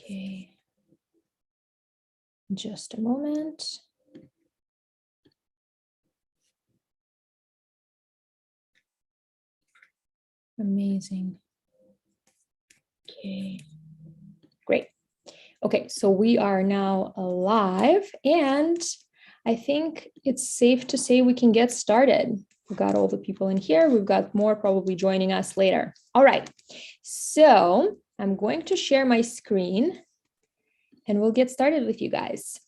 Okay. Just a moment. Amazing. Okay, great. Okay, so we are now live, and I think it's safe to say we can get started. We've got all the people in here. We've got more probably joining us later. All right, so I'm going to share my screen and we'll get started with you guys.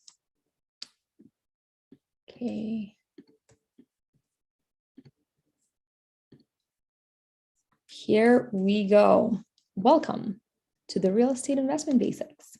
Okay. Here we go. Welcome to the Real Estate Investment Basics.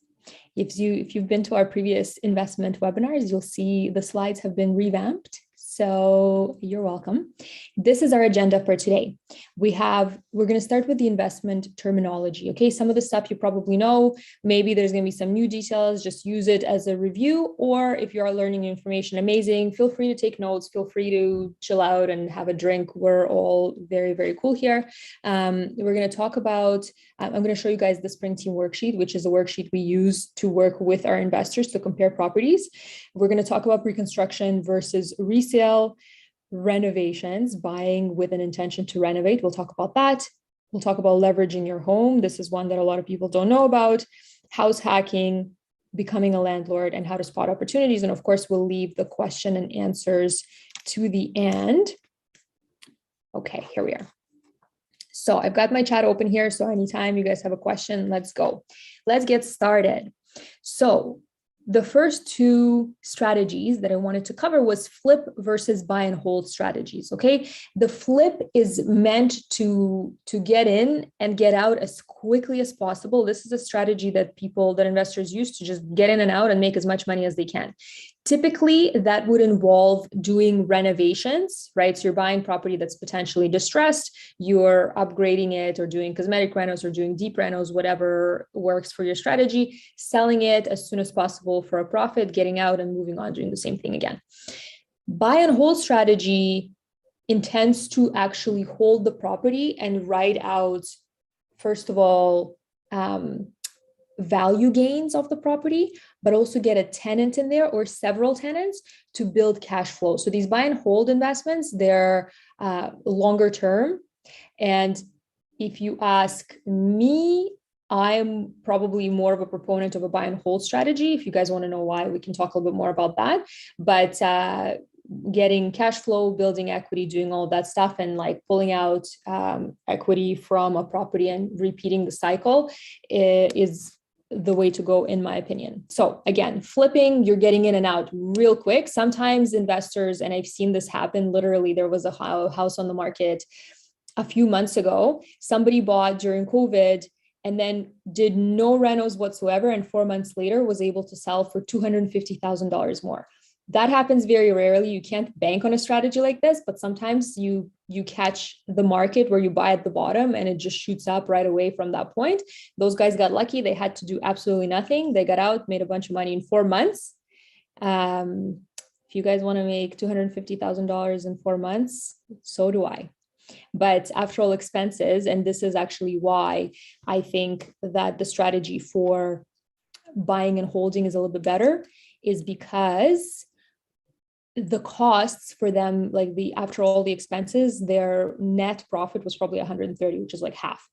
If you've been to our previous investment webinars, you'll see the slides have been revamped. So you're welcome. This is our agenda for today. We're going to start with the investment terminology. Okay, some of the stuff you probably know. Maybe there's going to be some new details. Just use it as a review. Or if you are learning information, amazing. Feel free to take notes. Feel free to chill out and have a drink. We're all very, very cool here. We're going to talk about. I'm going to show you guys the Spring Team worksheet, which is a worksheet we use to work with our investors to compare properties. We're going to talk about pre-construction versus resale, renovations, buying with an intention to renovate. We'll talk about that. We'll talk about leveraging your home. This is one that a lot of people don't know about. House hacking, becoming a landlord, and how to spot opportunities. And of course, we'll leave the question and answers to the end. Okay, here we are. So I've got my chat open here. So anytime you guys have a question, let's go. Let's get started. So the first two strategies that I wanted to cover was flip versus buy and hold strategies. Okay. The flip is meant to get in and get out as quickly as possible. This is a strategy that investors use to just get in and out and make as much money as they can. Typically, that would involve doing renovations, right? So you're buying property that's potentially distressed, you're upgrading it or doing cosmetic renos or doing deep renos, whatever works for your strategy, selling it as soon as possible for a profit, getting out and moving on, doing the same thing again. Buy and hold strategy intends to actually hold the property and ride out, first of all, value gains of the property, but also get a tenant in there or several tenants to build cash flow. So these buy and hold investments, they're longer term. And if you ask me, I'm probably more of a proponent of a buy and hold strategy. If you guys want to know why, we can talk a little bit more about that. But getting cash flow, building equity, doing all that stuff, and like pulling out equity from a property and repeating the cycle is the way to go, in my opinion. So again, flipping, you're getting in and out real quick. Sometimes investors, and I've seen this happen, literally, there was a house on the market a few months ago. Somebody bought during COVID and then did no renos whatsoever. And 4 months later was able to sell for $250,000 more. That happens very rarely. You can't bank on a strategy like this, but sometimes you catch the market where you buy at the bottom and it just shoots up right away from that point. Those guys got lucky. They had to do absolutely nothing. They got out, made a bunch of money in 4 months. If you guys want to make $250,000 in 4 months, so do I. But after all expenses, and this is actually why I think that the strategy for buying and holding is a little bit better, is because the costs for them, like after all the expenses, their net profit was probably 130, which is like half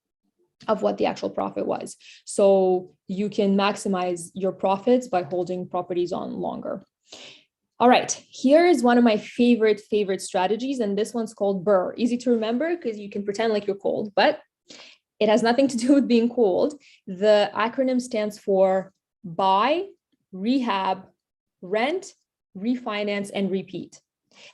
of what the actual profit was. So you can maximize your profits by holding properties on longer. All right, here is one of my favorite strategies, and this one's called Burr. Easy to remember because you can pretend like you're cold, but it has nothing to do with being cold. The acronym stands for buy, rehab, rent, refinance, and repeat.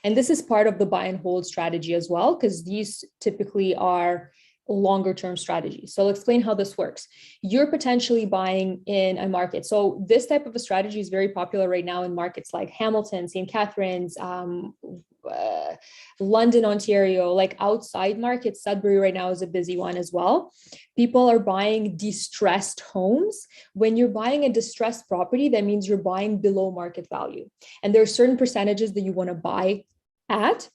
And this is part of the buy and hold strategy as well, because these typically are longer term strategies. So I'll explain how this works. You're potentially buying in a market. So this type of a strategy is very popular right now in markets like Hamilton, St. Catharines, London, Ontario, like outside markets. Sudbury right now is a busy one as well. People are buying distressed homes. When you're buying a distressed property, that means you're buying below market value. And there are certain percentages that you want to buy at.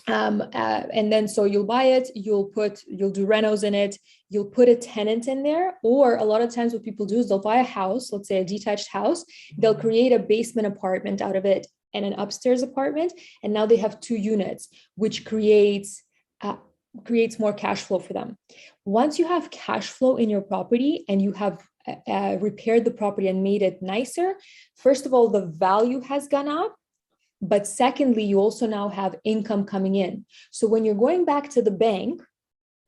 And then so you'll buy it, you'll do renos in it, you'll put a tenant in there, or a lot of times what people do is they'll buy a house, let's say a detached house, they'll create a basement apartment out of it and an upstairs apartment, and now they have 2 units, which creates more cash flow for them. Once you have cash flow in your property and you have repaired the property and made it nicer, first of all, the value has gone up. But secondly, you also now have income coming in. So when you're going back to the bank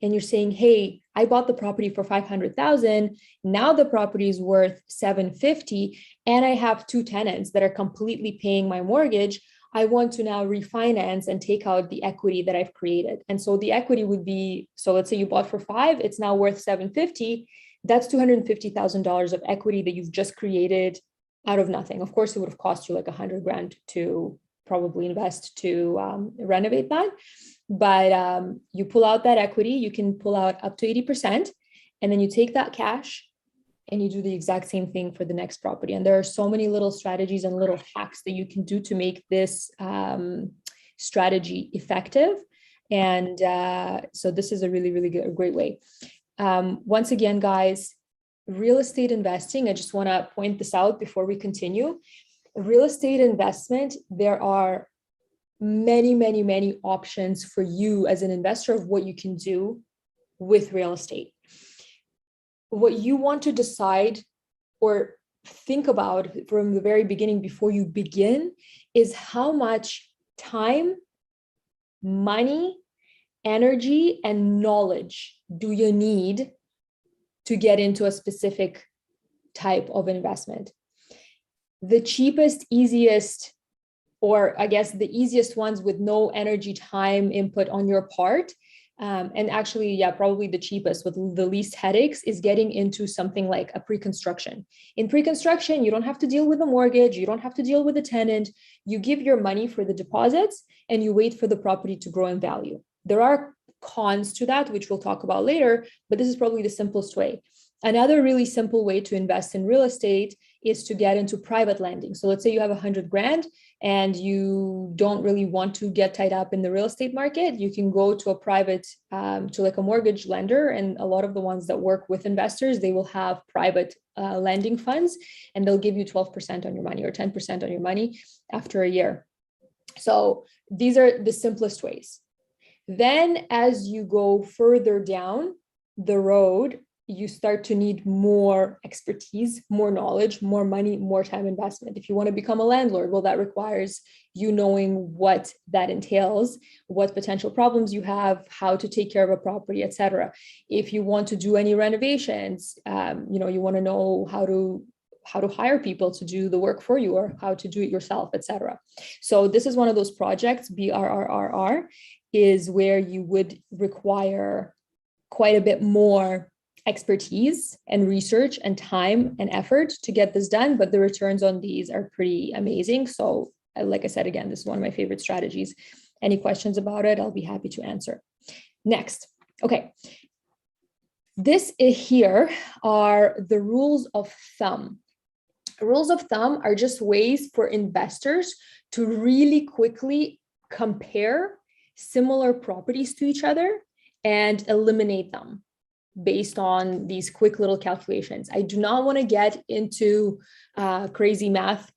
and you're saying, hey, I bought the property for 500,000, now the property is worth 750, and I have 2 tenants that are completely paying my mortgage, I want to now refinance and take out the equity that I've created. And so the equity would be, so let's say you bought for 5, it's now worth 750. That's $250,000 of equity that you've just created out of nothing. Of course, it would have cost you like $100,000 to probably invest to renovate that. But you pull out that equity, you can pull out up to 80%, and then you take that cash and you do the exact same thing for the next property. And there are so many little strategies and little hacks that you can do to make this strategy effective. And so this is a really, really great way. Once again, guys, real estate investing, I just want to point this out before we continue. Real estate investment, there are many, many, many options for you as an investor of what you can do with real estate. What you want to decide or think about from the very beginning before you begin is how much time, money, energy, and knowledge do you need to get into a specific type of investment. The cheapest, easiest, or I guess the easiest ones with no energy, time input on your part, and actually, yeah, probably the cheapest with the least headaches is getting into something like a pre-construction. In pre-construction, you don't have to deal with a mortgage, you don't have to deal with a tenant, you give your money for the deposits and you wait for the property to grow in value. There are cons to that, which we'll talk about later, but this is probably the simplest way. Another really simple way to invest in real estate is to get into private lending. So let's say you have $100,000 and you don't really want to get tied up in the real estate market. You can go to a private, to like a mortgage lender. And a lot of the ones that work with investors, they will have private lending funds, and they'll give you 12% on your money or 10% on your money after a year. So these are the simplest ways. Then as you go further down the road, you start to need more expertise, more knowledge, more money, more time investment. If you want to become a landlord, well, that requires you knowing what that entails, what potential problems you have, how to take care of a property, etc. If you want to do any renovations, you want to know how to hire people to do the work for you or how to do it yourself, etc. So this is one of those projects, BRRRR, is where you would require quite a bit more expertise and research and time and effort to get this done, but the returns on these are pretty amazing. So like I said, again, this is one of my favorite strategies. Any questions about it, I'll be happy to answer. Next. Okay. This here are the rules of thumb. Rules of thumb are just ways for investors to really quickly compare similar properties to each other and eliminate them based on these quick little calculations. I do not want to get into crazy math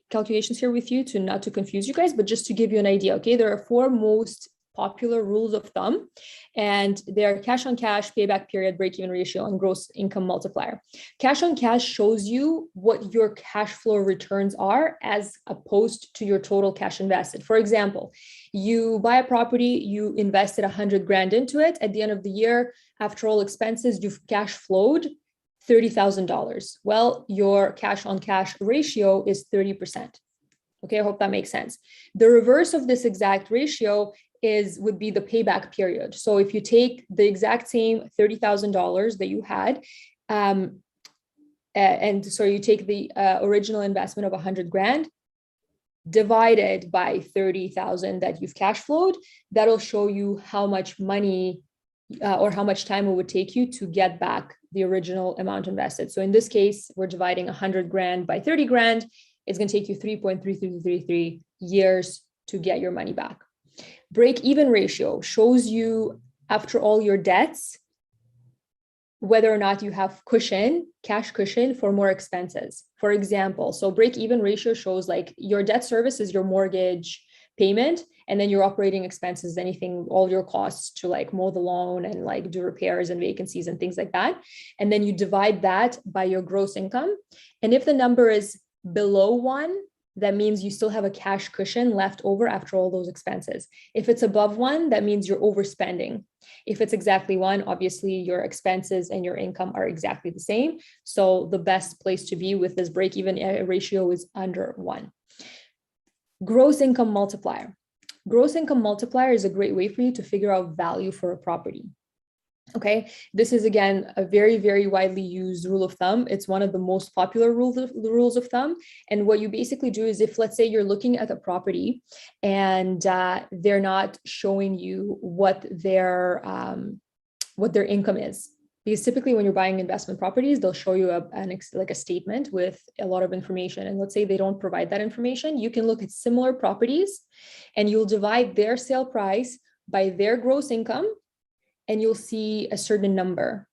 calculations here with you not to confuse you guys, but just to give you an idea. Okay, there are 4 most popular rules of thumb, and they are cash on cash, payback period, break-even ratio, and gross income multiplier. Cash on cash shows you what your cash flow returns are as opposed to your total cash invested. For example, you buy a property, you invested $100,000 into it. At the end of the year, after all expenses, you've cash flowed $30,000. Well, your cash on cash ratio is 30%. Okay, I hope that makes sense. The reverse of this exact ratio would be the payback period. So if you take the exact same $30,000 that you had, and so you take the original investment of $100,000 divided by 30,000 that you've cash flowed, that'll show you how much money or how much time it would take you to get back the original amount invested. So in this case, we're dividing $100,000 by 30,000. It's going to take you 3.3333 years to get your money back. Break-even ratio shows you, after all your debts, whether or not you have cash cushion for more expenses. For example, so break-even ratio shows like your debt service is your mortgage payment, and then your operating expenses, anything, all your costs to like mow the lawn and like do repairs and vacancies and things like that. And then you divide that by your gross income. And if the number is below 1, that means you still have a cash cushion left over after all those expenses. If it's above 1, that means you're overspending. If it's exactly 1, obviously your expenses and your income are exactly the same. So the best place to be with this break-even ratio is under 1. Gross income multiplier. Gross income multiplier is a great way for you to figure out value for a property. Okay, this is again a very, very widely used rule of thumb. It's one of the most popular rules of thumb. And what you basically do is, if let's say you're looking at a property and they're not showing you what their income is, because typically when you're buying investment properties, they'll show you like a statement with a lot of information. And let's say they don't provide that information, you can look at similar properties and you'll divide their sale price by their gross income, and you'll see a certain number.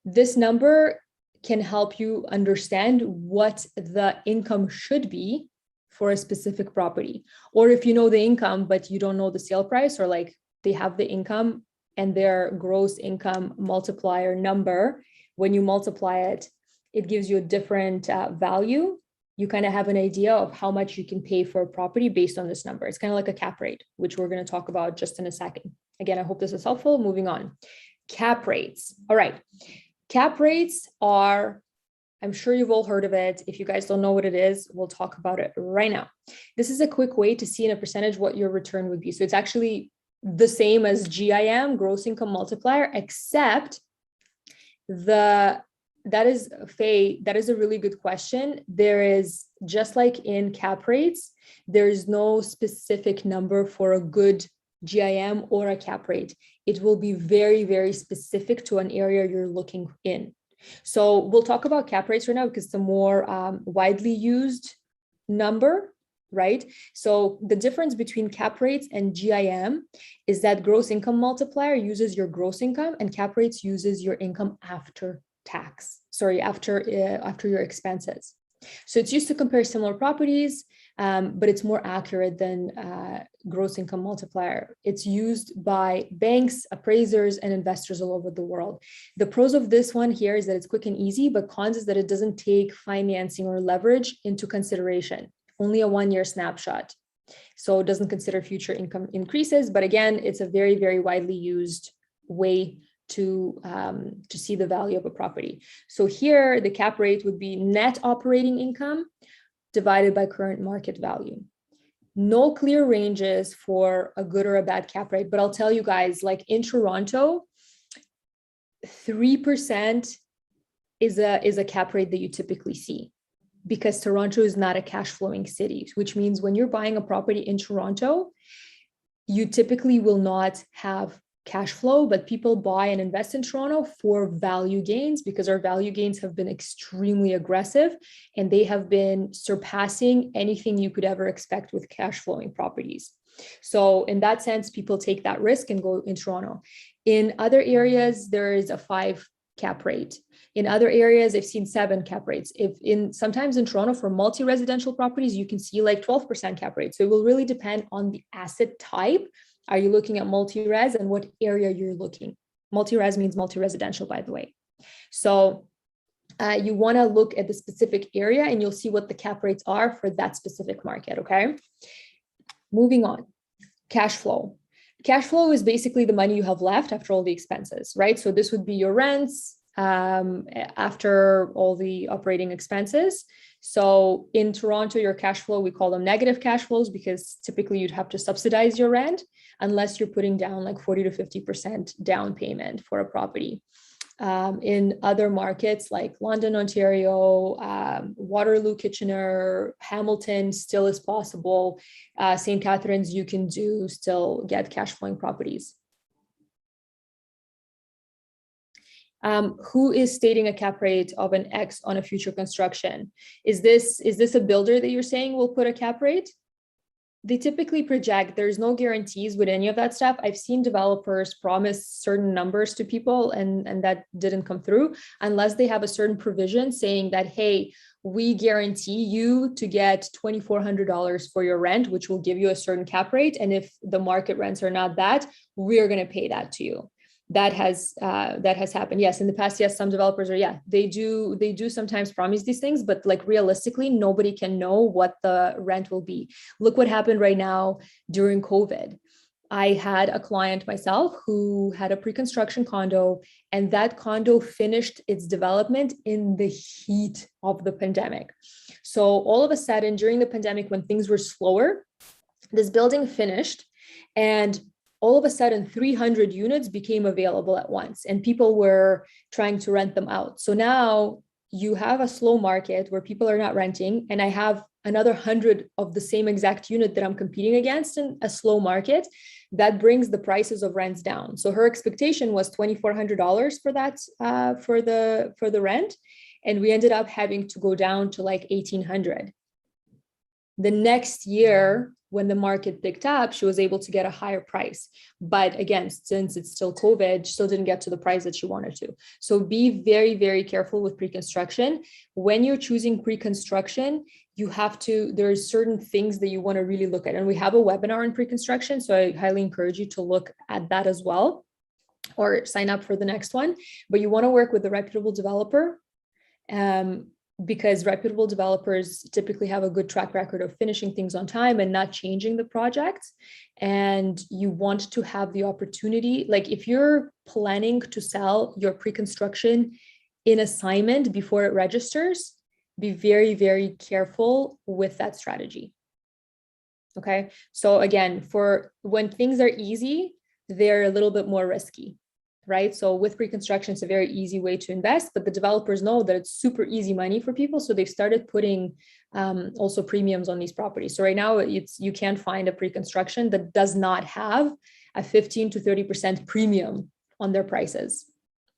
This number can help you understand what the income should be for a specific property. Or if you know the income, but you don't know the sale price, or like they have the income and their gross income multiplier number, when you multiply it, it gives you a different value. You kind of have an idea of how much you can pay for a property based on this number. It's kind of like a cap rate, which we're going to talk about just in a second. Again, I hope this is helpful. Moving on. Cap rates. All right. Cap rates are, I'm sure you've all heard of it. If you guys don't know what it is, we'll talk about it right now. This is a quick way to see in a percentage what your return would be. So it's actually the same as GIM, gross income multiplier, except that is a really good question. There is, just like in cap rates, there's no specific number for a good GIM or a cap rate. It will be very, very specific to an area you're looking in. So we'll talk about cap rates right now because it's a more widely used number, right? So the difference between cap rates and GIM is that gross income multiplier uses your gross income and cap rates uses your income after tax, after your expenses. So it's used to compare similar properties, but it's more accurate than gross income multiplier. It's used by banks, appraisers, and investors all over the world. The pros of this one here is that it's quick and easy, but cons is that it doesn't take financing or leverage into consideration. Only a 1-year snapshot. So it doesn't consider future income increases. But again, it's a very, very widely used way to see the value of a property. So here, the cap rate would be net operating income divided by current market value. No clear ranges for a good or a bad cap rate, but I'll tell you guys, like in Toronto, 3% is a cap rate that you typically see, because Toronto is not a cash flowing city, which means when you're buying a property in Toronto, you typically will not have cash flow, but people buy and invest in Toronto for value gains, because our value gains have been extremely aggressive and they have been surpassing anything you could ever expect with cash flowing properties. So in that sense, people take that risk and go in Toronto. In other areas, there is a 5 cap rate. In other areas, I've seen 7 cap rates. Sometimes in Toronto for multi-residential properties, you can see like 12% cap rate. So it will really depend on the asset type. Are you looking at multi-res, and what area you're looking? Multi-res means multi-residential, by the way. So you want to look at the specific area and you'll see what the cap rates are for that specific market, okay? Moving on, cash flow. Cash flow is basically the money you have left after all the expenses, right? So this would be your rents after all the operating expenses. So in Toronto, your cash flow, we call them negative cash flows, because typically you'd have to subsidize your rent unless you're putting down like 40 to 50% down payment for a property. In other markets like London, Ontario, Waterloo, Kitchener, Hamilton still is possible. St. Catharines, you can still get cash flowing properties. Who is stating a cap rate of an X on a future construction? Is this a builder that you're saying will put a cap rate? They typically project. There's no guarantees with any of that stuff. I've seen developers promise certain numbers to people and that didn't come through unless they have a certain provision saying that, hey, we guarantee you to get $2,400 for your rent, which will give you a certain cap rate. And if the market rents are not that, we're going to pay that to you. That has happened. Yes, in the past, yes, some developers are, they do sometimes promise these things, but like realistically, nobody can know what the rent will be. Look what happened right now during COVID. I had a client myself who had a pre-construction condo, and that condo finished its development in the heat of the pandemic. So all of a sudden, during the pandemic, when things were slower, this building finished, and all of a sudden 300 units became available at once and people were trying to rent them out. So now you have a slow market where people are not renting, and I have another 100 of the same exact unit that I'm competing against in a slow market. That brings the prices of rents down. So her expectation was $2,400 for that, for the rent. And we ended up having to go down to like 1,800. The next year, when the market picked up, she was able to get a higher price. But again, since it's still COVID, she still didn't get to the price that she wanted to. So be very, very careful with pre-construction. When you're choosing pre-construction, you have to, there's certain things that you want to really look at. And we have a webinar on pre-construction, so I highly encourage you to look at that as well, or sign up for the next one. But you want to work with a reputable developer, because reputable developers typically have a good track record of finishing things on time and not changing the projects. And you want to have the opportunity, like if you're planning to sell your pre-construction in assignment before it registers, be very, very careful with that strategy. Okay. So again, for when things are easy, they're a little bit more risky. Right? So with pre-construction, it's a very easy way to invest, but the developers know that it's super easy money for people. So they've started putting also premiums on these properties. So right now you can't find a pre-construction that does not have a 15 to 30% premium on their prices.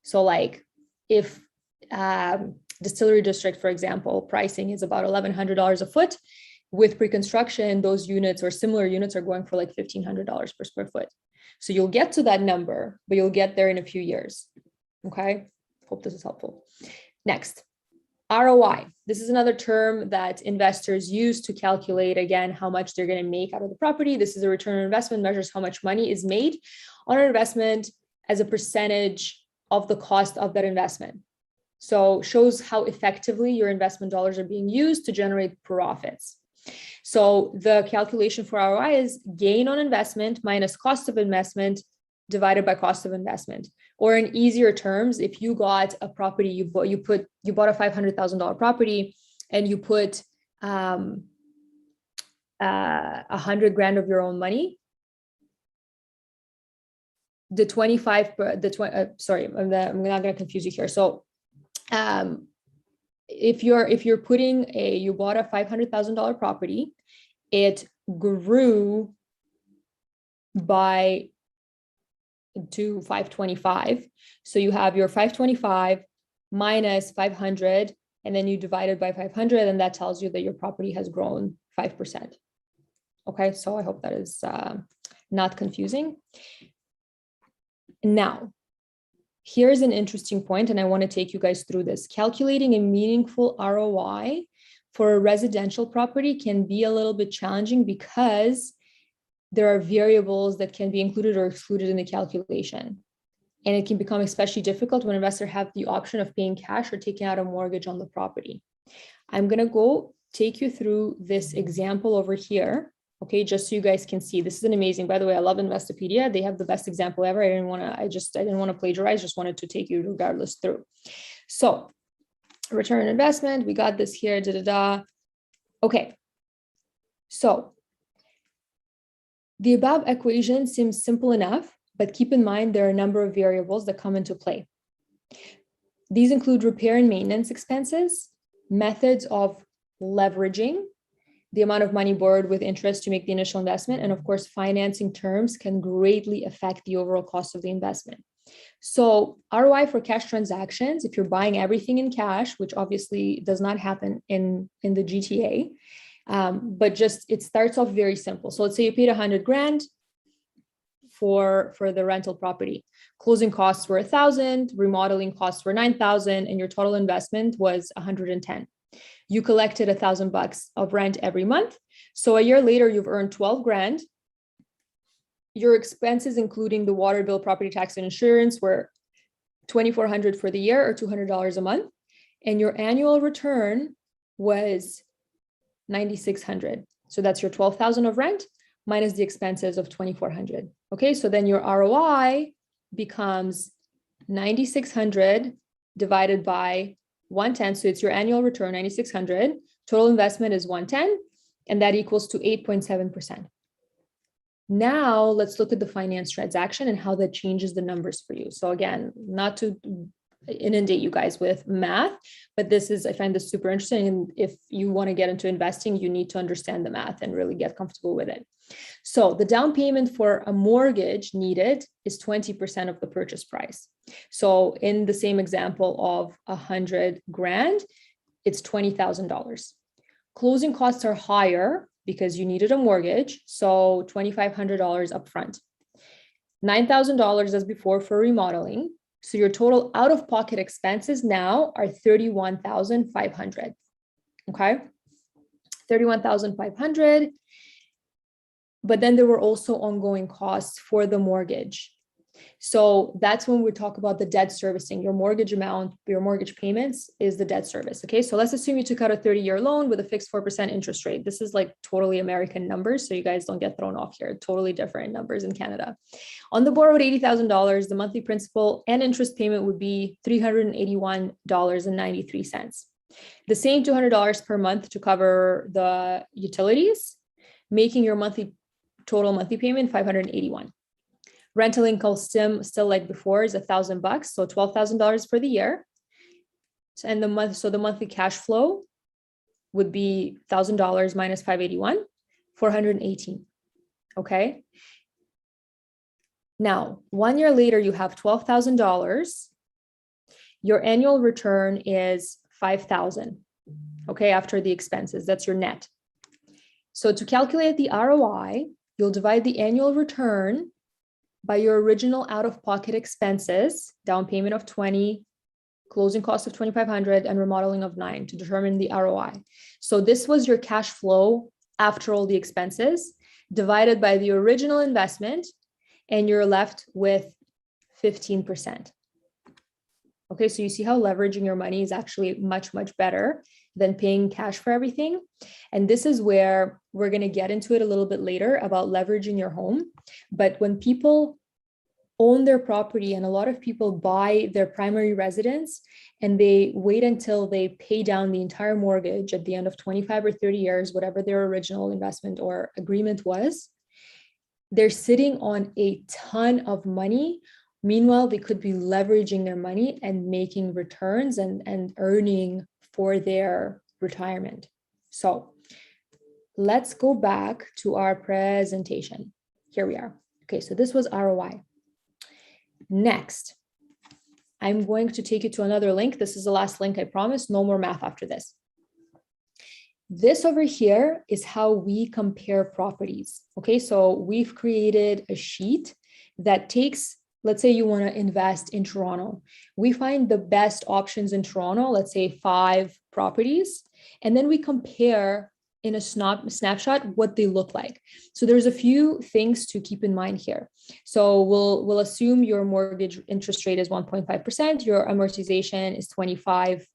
So like if Distillery District, for example, pricing is about $1,100 a foot, with pre-construction, those units or similar units are going for like $1,500 per square foot. So you'll get to that number, but you'll get there in a few years. Okay. Hope this is helpful. Next, ROI. This is another term that investors use to calculate, again, how much they're going to make out of the property. This is a return on investment, measures how much money is made on an investment as a percentage of the cost of that investment. So shows how effectively your investment dollars are being used to generate profits. So the calculation for ROI is gain on investment minus cost of investment divided by cost of investment. Or in easier terms, if you got a property, you bought a $500,000 property and you put $100,000 of your own money, sorry, I'm not going to confuse you here. So if you're putting you bought a $500,000 property, it grew to 525. So you have your 525 minus 500, and then you divide it by 500, and that tells you that your property has grown 5%. Okay, so I hope that is not confusing. Now, here's an interesting point, and I want to take you guys through this. Calculating a meaningful ROI for a residential property can be a little bit challenging because there are variables that can be included or excluded in the calculation. And it can become especially difficult when investors have the option of paying cash or taking out a mortgage on the property. I'm going to go take you through this example over here. Okay, just so you guys can see. This is an amazing, by the way, I love Investopedia. They have the best example ever. I didn't want to plagiarize, just wanted to take you regardless through. So return on investment, we got this here, Okay, so the above equation seems simple enough, but keep in mind there are a number of variables that come into play. These include repair and maintenance expenses, methods of leveraging, the amount of money borrowed with interest to make the initial investment, and of course, financing terms can greatly affect the overall cost of the investment. So ROI for cash transactions, if you're buying everything in cash, which obviously does not happen in the GTA, But just, it starts off very simple. So let's say you paid 100 grand for the rental property. Closing costs were 1,000, remodeling costs were 9,000, and your total investment was 110. You collected $1,000 of rent every month. So a year later, you've earned 12 grand. Your expenses, including the water bill, property tax, and insurance, were 2,400 for the year, or $200 a month. And your annual return was 9,600. So that's your 12,000 of rent minus the expenses of 2,400. Okay, so then your ROI becomes 9,600 divided by 110. So it's your annual return, 9,600. Total investment is 110, and that equals to 8.7%. Now let's look at the finance transaction and how that changes the numbers for you. So again, not to inundate you guys with math, but I find this super interesting. And if you want to get into investing, you need to understand the math and really get comfortable with it. So the down payment for a mortgage needed is 20% of the purchase price. So in the same example of 100 grand, it's $20,000. Closing costs are higher because you needed a mortgage, so $2,500 upfront. $9,000 as before for remodeling. So your total out-of-pocket expenses now are $31,500. Okay, $31,500. But then there were also ongoing costs for the mortgage. So that's when we talk about the debt servicing. Your mortgage amount, your mortgage payments is the debt service. Okay, so let's assume you took out a 30-year loan with a fixed 4% interest rate. This is like totally American numbers, so you guys don't get thrown off here. Totally different numbers in Canada. On the borrowed $80,000, the monthly principal and interest payment would be $381.93. The same $200 per month to cover the utilities, making your total monthly payment $581. Rental income still like before is $1,000, so $12,000 for the year. And the monthly cash flow would be $1,000 minus $581, $418. Okay. Now, 1 year later, you have $12,000. Your annual return is $5,000. Okay, after the expenses, that's your net. So to calculate the ROI, you'll divide the annual return by your original out-of-pocket expenses, down payment of 20, closing cost of 2,500, and remodeling of 9 to determine the ROI. So this was your cash flow after all the expenses, divided by the original investment, and you're left with 15%. Okay, so you see how leveraging your money is actually much, much better than paying cash for everything. And this is where we're going to get into it a little bit later about leveraging your home. But when people own their property, and a lot of people buy their primary residence and they wait until they pay down the entire mortgage at the end of 25 or 30 years, whatever their original investment or agreement was, they're sitting on a ton of money. Meanwhile, they could be leveraging their money and making returns and earning for their retirement. So let's go back to our presentation. Here we are. Okay, so this was ROI. Next, I'm going to take you to another link. This is the last link, I promise. No more math after this. This over here is how we compare properties. Okay, so we've created a sheet that takes, let's say you want to invest in Toronto. We find the best options in Toronto, let's say 5 properties, and then we compare in a snapshot what they look like. So there's a few things to keep in mind here. So we'll assume your mortgage interest rate is 1.5%, your amortization is 25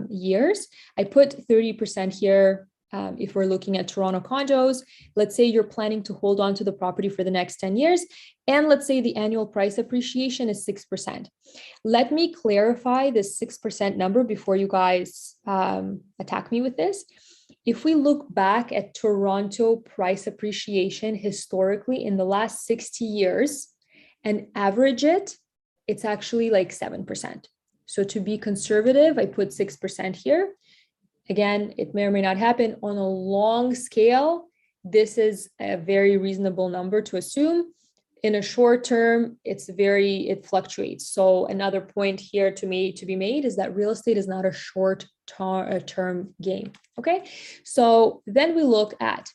years. I put 30% here if we're looking at Toronto condos. Let's say you're planning to hold on to the property for the next 10 years, and let's say the annual price appreciation is 6%. Let me clarify this 6% number before you guys attack me with this. If we look back at Toronto price appreciation historically in the last 60 years and average it, it's actually like 7%. So to be conservative, I put 6% here. Again, it may or may not happen. On a long scale, this is a very reasonable number to assume. in a short term, it fluctuates. So another point here to be made is that real estate is not a short term game. Okay. So then we look at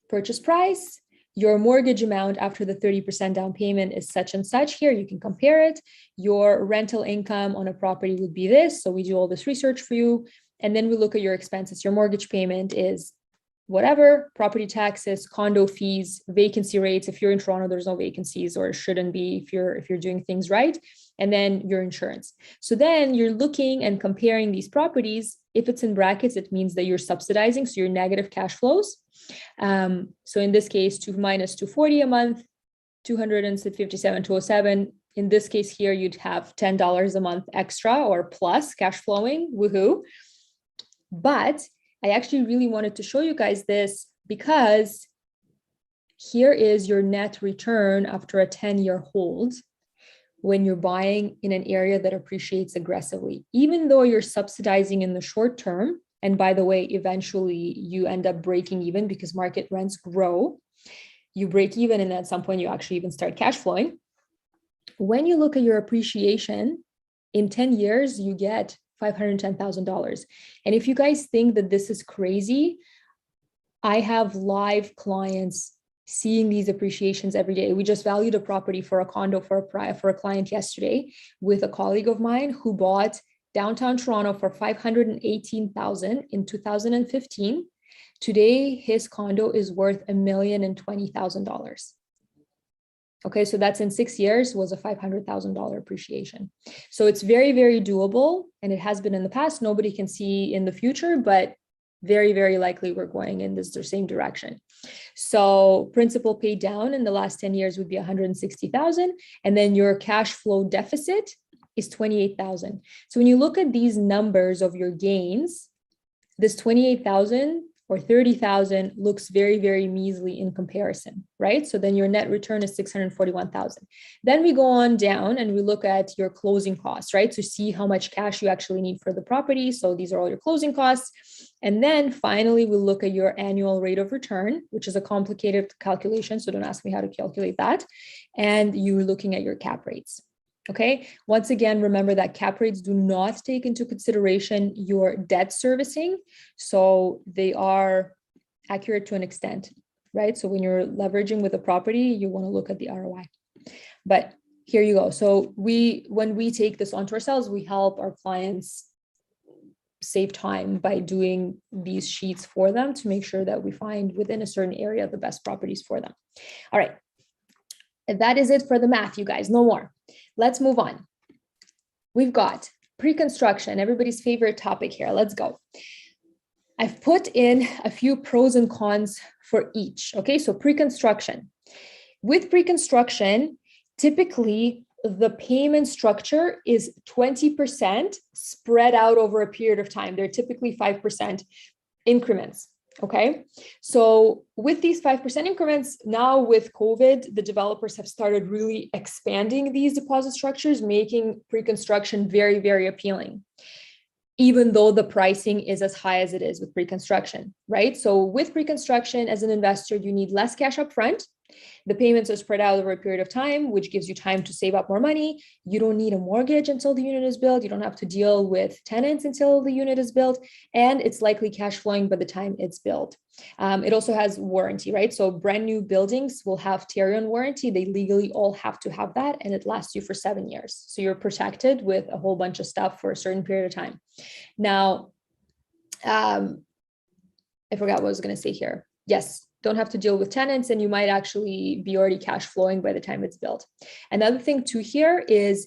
purchase price. Your mortgage amount after the 30% down payment is such and such. Here you can compare it. Your rental income on a property would be this. So we do all this research for you. And then we look at your expenses. Your mortgage payment is whatever, property taxes, condo fees, vacancy rates. If you're in Toronto, there's no vacancies, or shouldn't be if you're doing things right. And then your insurance. So then you're looking and comparing these properties. If it's in brackets, it means that you're subsidizing. So your negative cash flows. So in this case, 2 minus 240 a month, 257, 207. In this case here, you'd have $10 a month extra or plus cash flowing. Woohoo. But I actually really wanted to show you guys this because here is your net return after a 10-year hold when you're buying in an area that appreciates aggressively. Even though you're subsidizing in the short term, and by the way, eventually you end up breaking even because market rents grow, you break even, and at some point you actually even start cash flowing. When you look at your appreciation, in 10 years, you get $510,000. And if you guys think that this is crazy, I have live clients seeing these appreciations every day. We just valued a property for a condo for a client yesterday with a colleague of mine who bought downtown Toronto for $518,000 in 2015. Today, his condo is worth $1,020,000. Okay, so that's in 6 years was a $500,000 appreciation. So it's very, very doable, and it has been in the past. Nobody can see in the future, but very, very likely we're going in the same direction. So principal paid down in the last 10 years would be 160,000, and then your cash flow deficit is 28,000. So when you look at these numbers of your gains, this 28,000 or 30,000 looks very, very measly in comparison, right? So then your net return is 641,000. Then we go on down and we look at your closing costs, right? To see how much cash you actually need for the property. So these are all your closing costs. And then finally, we look at your annual rate of return, which is a complicated calculation. So don't ask me how to calculate that. And you're looking at your cap rates. Okay. Once again, remember that cap rates do not take into consideration your debt servicing. So they are accurate to an extent, right? So when you're leveraging with a property, you want to look at the ROI. But here you go. So when we take this onto ourselves, we help our clients save time by doing these sheets for them to make sure that we find within a certain area the best properties for them. All right. That is it for the math, you guys. No more. Let's move on. We've got pre-construction, everybody's favorite topic here. Let's go. I've put in a few pros and cons for each. Okay, so pre-construction. With pre-construction, typically the payment structure is 20% spread out over a period of time. They're typically 5% increments. Okay, so with these 5% increments, now with COVID, the developers have started really expanding these deposit structures, making pre-construction very, very appealing, even though the pricing is as high as it is with pre-construction, right? So with pre-construction, as an investor, you need less cash up front. The payments are spread out over a period of time, which gives you time to save up more money. You don't need a mortgage until the unit is built. You don't have to deal with tenants until the unit is built, and it's likely cash flowing by the time it's built. It also has warranty, right? So brand new buildings will have Tarion warranty. They legally all have to have that, and it lasts you for 7 years. So you're protected with a whole bunch of stuff for a certain period of time. Now, I forgot what I was going to say here. Yes. Don't have to deal with tenants, and you might actually be already cash flowing by the time it's built. Another thing too here is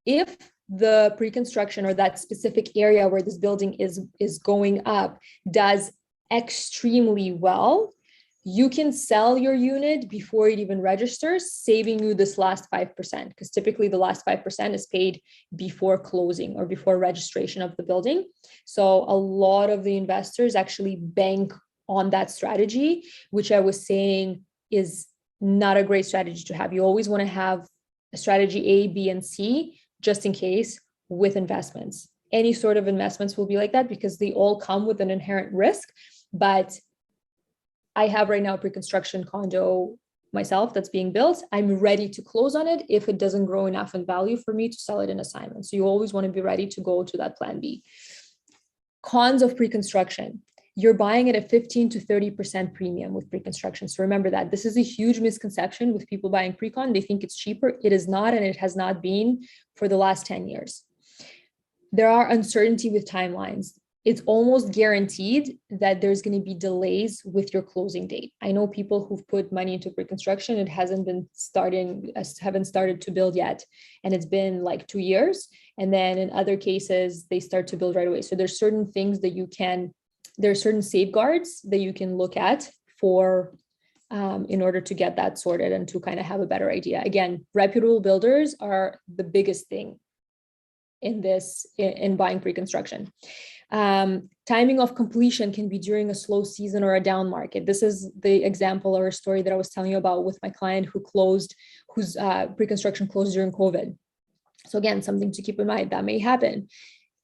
if the pre-construction or that specific area where this building is going up does extremely well, you can sell your unit before it even registers, saving you this last 5%, because typically the last 5% is paid before closing or before registration of the building. So a lot of the investors actually bank on that strategy, which I was saying is not a great strategy to have. You always want to have a strategy A, B, and C, just in case with investments. Any sort of investments will be like that because they all come with an inherent risk. But I have right now a pre-construction condo myself that's being built, I'm ready to close on it if it doesn't grow enough in value for me to sell it in assignment. So you always want to be ready to go to that plan B. Cons of pre-construction. You're buying at a 15 to 30% premium with pre-construction. So remember that. This is a huge misconception with people buying pre-con. They think it's cheaper. It is not, and it has not been for the last 10 years. There are uncertainty with timelines. It's almost guaranteed that there's going to be delays with your closing date. I know people who've put money into pre-construction, it haven't started to build yet. And it's been like 2 years. And then in other cases, they start to build right away. So there's certain things that there are certain safeguards that you can look at for in order to get that sorted and to kind of have a better idea. Again, reputable builders are the biggest thing in buying pre-construction. Timing of completion can be during a slow season or a down market. This is the example or a story that I was telling you about with my client whose pre-construction closed during COVID. So again, something to keep in mind that may happen.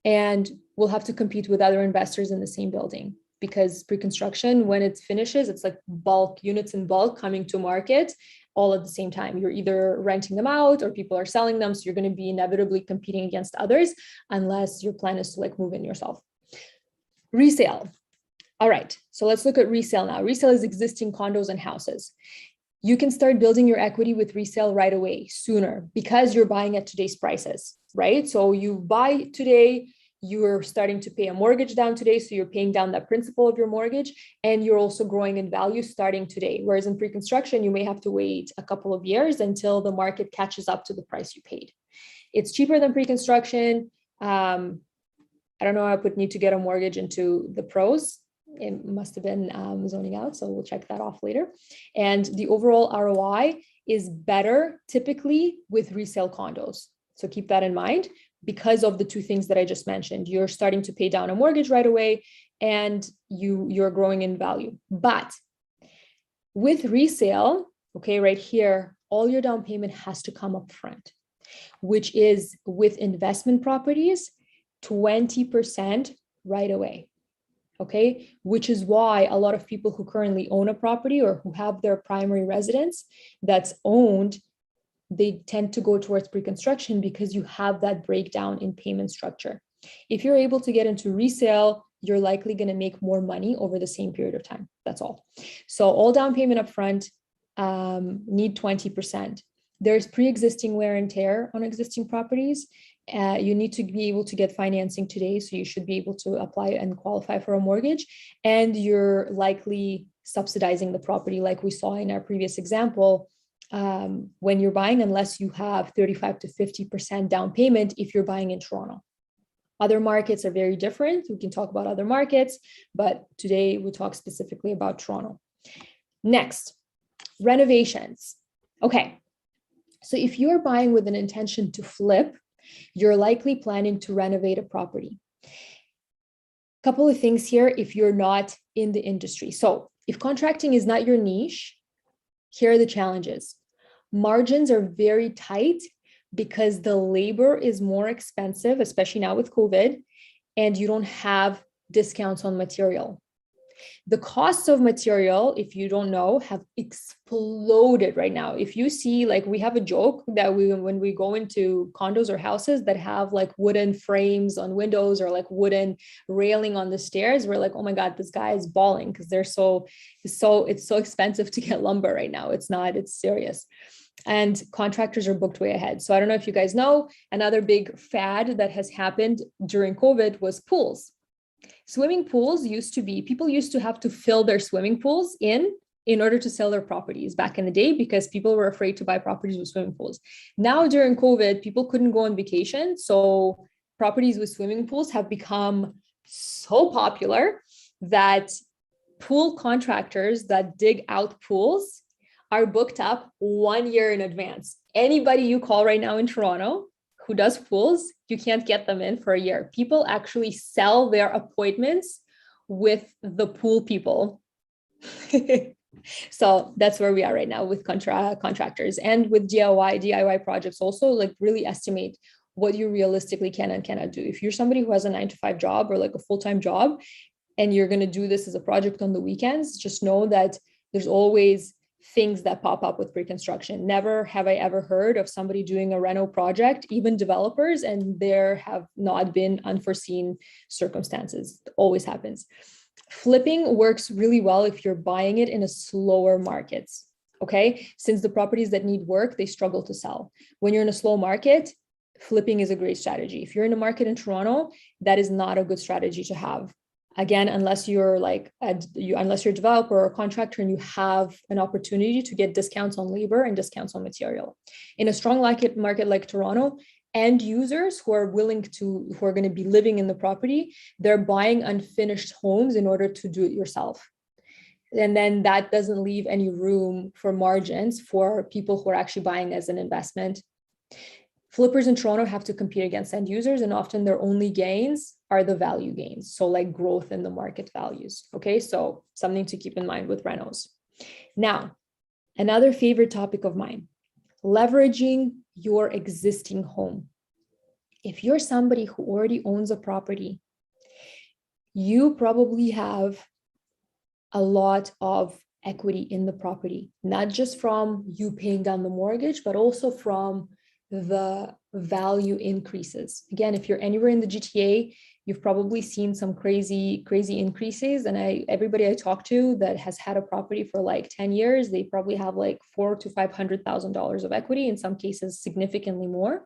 And we'll have to compete with other investors in the same building, because pre-construction, when it finishes, it's like bulk units in bulk coming to market all at the same time. You're either renting them out or people are selling them. So you're going to be inevitably competing against others unless your plan is to like move in yourself. Resale. All right. So let's look at resale now. Resale is existing condos and houses. You can start building your equity with resale right away, sooner, because you're buying at today's prices, right? So you buy today, you're starting to pay a mortgage down today. So you're paying down that principal of your mortgage, and you're also growing in value starting today. Whereas in pre-construction, you may have to wait a couple of years until the market catches up to the price you paid. It's cheaper than pre-construction. I don't know, I would need to get a mortgage into the pros. It must have been zoning out, so we'll check that off later. And the overall ROI is better typically with resale condos. So keep that in mind because of the two things that I just mentioned. You're starting to pay down a mortgage right away and you're growing in value. But with resale, okay, right here, all your down payment has to come up front, which is with investment properties, 20% right away. Okay, which is why a lot of people who currently own a property or who have their primary residence that's owned, they tend to go towards pre-construction because you have that breakdown in payment structure. If you're able to get into resale, you're likely going to make more money over the same period of time. That's all. So all down payment up front, need 20%. There's pre-existing wear and tear on existing properties. You need to be able to get financing today. So you should be able to apply and qualify for a mortgage. And you're likely subsidizing the property like we saw in our previous example when you're buying, unless you have 35 to 50% down payment if you're buying in Toronto. Other markets are very different. We can talk about other markets, but today we talk specifically about Toronto. Next, renovations. Okay. So if you're buying with an intention to flip, you're likely planning to renovate a property. Couple of things here if you're not in the industry. So if contracting is not your niche, here are the challenges. Margins are very tight because the labor is more expensive, especially now with COVID, and you don't have discounts on material. The costs of material, if you don't know, have exploded right now. If you see, like, we have a joke that when we go into condos or houses that have like wooden frames on windows or like wooden railing on the stairs, we're like, oh my God, this guy is bawling because it's so expensive to get lumber right now. It's serious. And contractors are booked way ahead. So I don't know if you guys know, another big fad that has happened during COVID was pools. Swimming pools people used to have to fill their swimming pools in order to sell their properties back in the day because people were afraid to buy properties with swimming pools. Now during COVID, people couldn't go on vacation. So properties with swimming pools have become so popular that pool contractors that dig out pools are booked up 1 year in advance. Anybody you call right now in Toronto who does pools, you can't get them in for a year. People actually sell their appointments with the pool people. So that's where we are right now with contractors and with DIY projects also, like really estimate what you realistically can and cannot do. If you're somebody who has a 9-to-5 job or like a full-time job and you're going to do this as a project on the weekends, just know that there's always things that pop up with pre-construction. Never have I ever heard of somebody doing a reno project, even developers, and there have not been unforeseen circumstances. It always happens. Flipping works really well if you're buying it in a slower market. Okay, since the properties that need work, they struggle to sell. When you're in a slow market, flipping is a great strategy. If you're in a market in Toronto, that is not a good strategy to have. Again, unless you're unless you're a developer or a contractor and you have an opportunity to get discounts on labor and discounts on material. In a strong market like Toronto, end users who are going to be living in the property, they're buying unfinished homes in order to do it yourself. And then that doesn't leave any room for margins for people who are actually buying as an investment. Flippers in Toronto have to compete against end users, and often their only gains are the value gains. So like growth in the market values. Okay, so something to keep in mind with renos. Now, another favorite topic of mine, leveraging your existing home. If you're somebody who already owns a property, you probably have a lot of equity in the property, not just from you paying down the mortgage, but also from the value increases. Again, if you're anywhere in the GTA, you've probably seen some crazy increases. And everybody I talk to that has had a property for like 10 years, they probably have like $400,000 to $500,000 of equity, in some cases significantly more.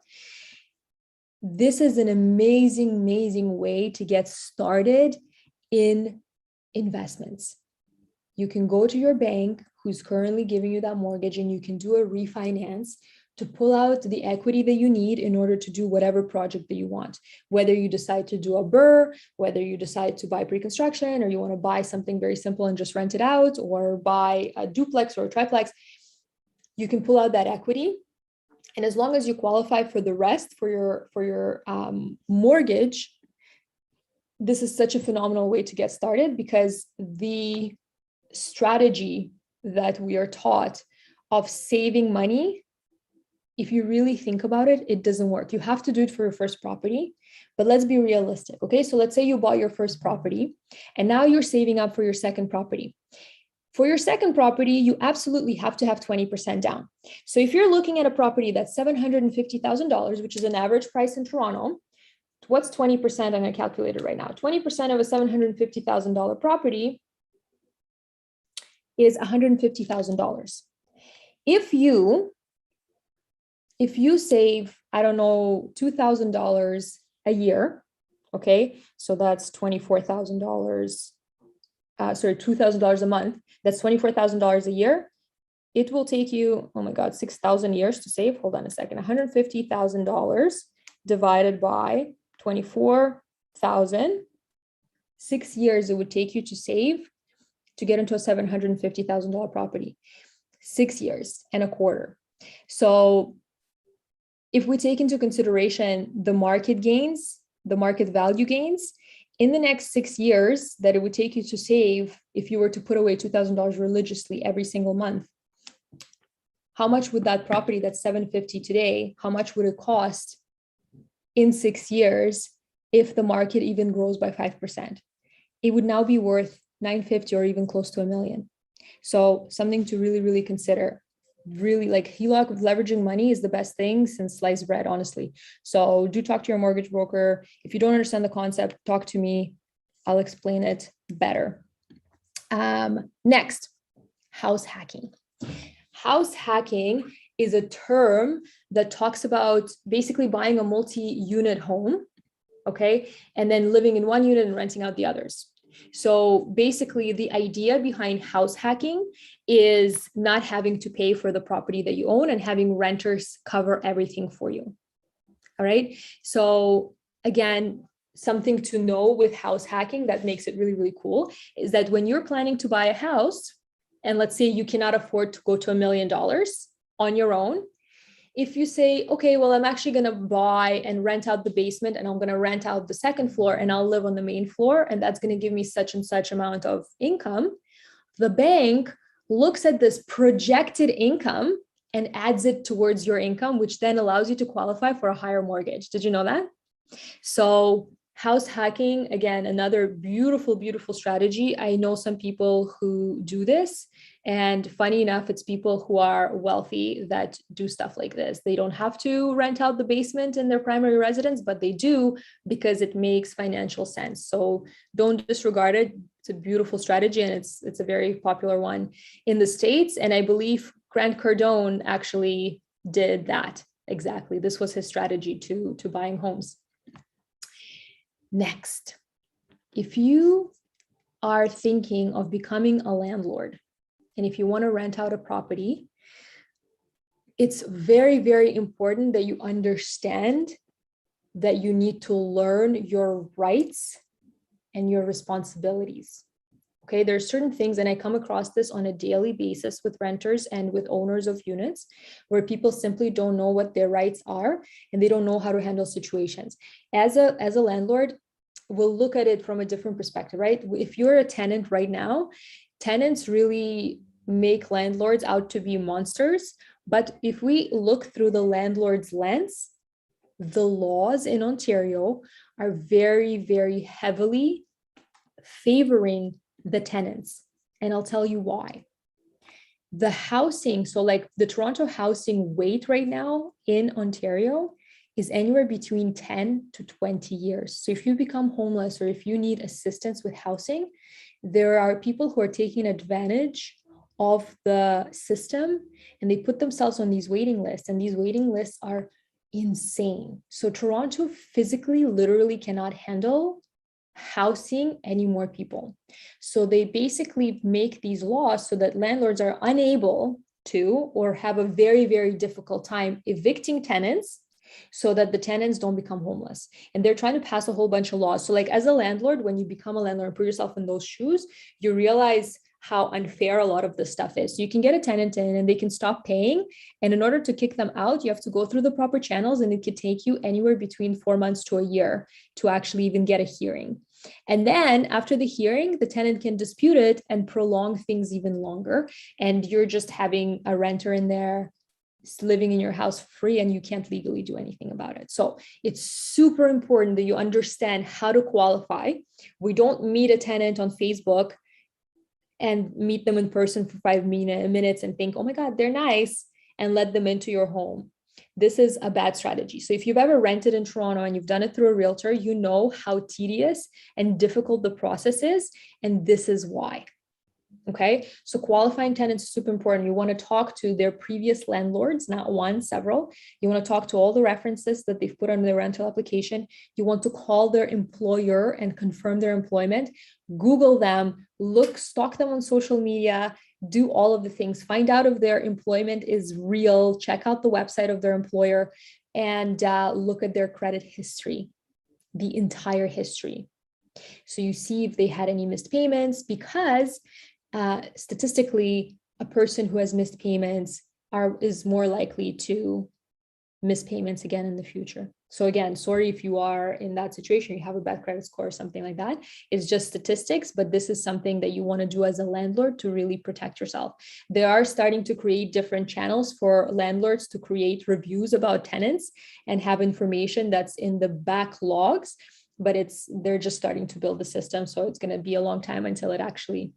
This is an amazing way to get started in investments. You can go to your bank who's currently giving you that mortgage, and you can do a refinance to pull out the equity that you need in order to do whatever project that you want. Whether you decide to do a Burr, whether you decide to buy pre-construction, or you want to buy something very simple and just rent it out, or buy a duplex or a triplex, you can pull out that equity. And as long as you qualify for the rest for your mortgage, this is such a phenomenal way to get started, because the strategy that we are taught of saving money, if you really think about it, it doesn't work. You have to do it for your first property, but let's be realistic. Okay, so let's say you bought your first property and now you're saving up for your second property. For your second property, you absolutely have to have 20% down. So if you're looking at a property that's $750,000, which is an average price in Toronto, what's 20%? I'm going to calculate it right now. 20% of a $750,000 property is $150,000. If you save, I don't know, $2,000 a year, okay, so that's $24,000, $2,000 a month, that's $24,000 a year. It will take you, oh my God, 6,000 years to save. Hold on a second, $150,000 divided by 24,000, 6 years it would take you to save to get into a $750,000 property, 6 years and a quarter. So if we take into consideration the market gains, the market value gains, in the next 6 years that it would take you to save, if you were to put away $2,000 religiously every single month, how much would that property that's $750,000 today, how much would it cost in 6 years if the market even grows by 5%? It would now be worth $950,000 or even close to $1 million. So something to really consider. Really, like HELOC, leveraging money is the best thing since sliced bread, honestly. So do talk to your mortgage broker. If you don't understand the concept, talk to me. I'll explain it better. Next, house hacking. House hacking is a term that talks about basically buying a multi-unit home, okay, and then living in one unit and renting out the others. So basically the idea behind house hacking is not having to pay for the property that you own and having renters cover everything for you. All right. So again, something to know with house hacking that makes it really cool is that when you're planning to buy a house, and let's say you cannot afford to go to $1 million on your own, if you say, okay, well, I'm actually going to buy and rent out the basement, and I'm going to rent out the second floor, and I'll live on the main floor, and that's going to give me such and such amount of income, the bank looks at this projected income and adds it towards your income, which then allows you to qualify for a higher mortgage. Did you know that? So house hacking, again, another beautiful strategy. I know some people who do this, And funny enough, it's people who are wealthy that do stuff like this. They don't have to rent out the basement in their primary residence, but they do because it makes financial sense. So don't disregard it. It's a beautiful strategy, and it's a very popular one in the States. And I believe Grant Cardone actually did that exactly. This was his strategy to buying homes. Next, if you are thinking of becoming a landlord, and if you want to rent out a property, it's very, very important that you understand that you need to learn your rights and your responsibilities. Okay, there are certain things, and I come across this on a daily basis with renters and with owners of units, where people simply don't know what their rights are and they don't know how to handle situations. As a landlord, we'll look at it from a different perspective, right? If you're a tenant right now, tenants really make landlords out to be monsters. But if we look through the landlord's lens, the laws in Ontario are very, very heavily favoring the tenants. And I'll tell you why. The housing, so like the Toronto housing wait right now in Ontario is anywhere between 10 to 20 years. So if you become homeless or if you need assistance with housing, there are people who are taking advantage of the system, and they put themselves on these waiting lists, and these waiting lists are insane. So Toronto physically, literally cannot handle housing any more people. So they basically make these laws so that landlords are unable to, or have a very, very difficult time evicting tenants, so that the tenants don't become homeless. And they're trying to pass a whole bunch of laws. So like as a landlord, when you become a landlord and put yourself in those shoes, you realize how unfair a lot of this stuff is. So you can get a tenant in and they can stop paying. And in order to kick them out, you have to go through the proper channels, and it could take you anywhere between 4 months to a year to actually even get a hearing. And then after the hearing, the tenant can dispute it and prolong things even longer. And you're just having a renter in there living in your house free, and you can't legally do anything about it. So it's super important that you understand how to qualify. We don't meet a tenant on Facebook and meet them in person for 5 minutes and think, oh my God, they're nice, and let them into your home. This is a bad strategy. So if you've ever rented in Toronto and you've done it through a realtor, you know how tedious and difficult the process is, and this is why. Okay, so qualifying tenants is super important. You want to talk to their previous landlords, not one, several. You want to talk to all the references that they've put on their rental application. You want to call their employer and confirm their employment. Google them, stalk them on social media, do all of the things, find out if their employment is real, check out the website of their employer, and look at their credit history, the entire history. So you see if they had any missed payments, because statistically, a person who has missed payments is more likely to miss payments again in the future. So again, sorry if you are in that situation, you have a bad credit score or something like that. It's just statistics, but this is something that you want to do as a landlord to really protect yourself. They are starting to create different channels for landlords to create reviews about tenants and have information that's in the backlogs, but they're just starting to build the system. So it's going to be a long time until it actually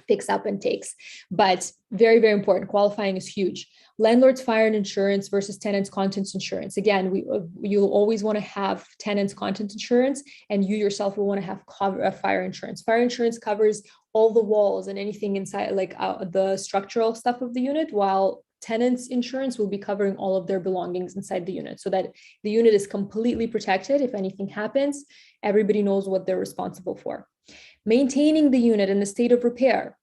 picks up and takes. But very, very important. Qualifying is huge. Landlord's fire and insurance versus tenants' contents insurance. Again, you'll always want to have tenants' content insurance, and you yourself will want to have fire insurance. Fire insurance covers all the walls and anything inside, like the structural stuff of the unit, while tenants' insurance will be covering all of their belongings inside the unit, so that the unit is completely protected. If anything happens, everybody knows what they're responsible for. Maintaining the unit in a state of repair.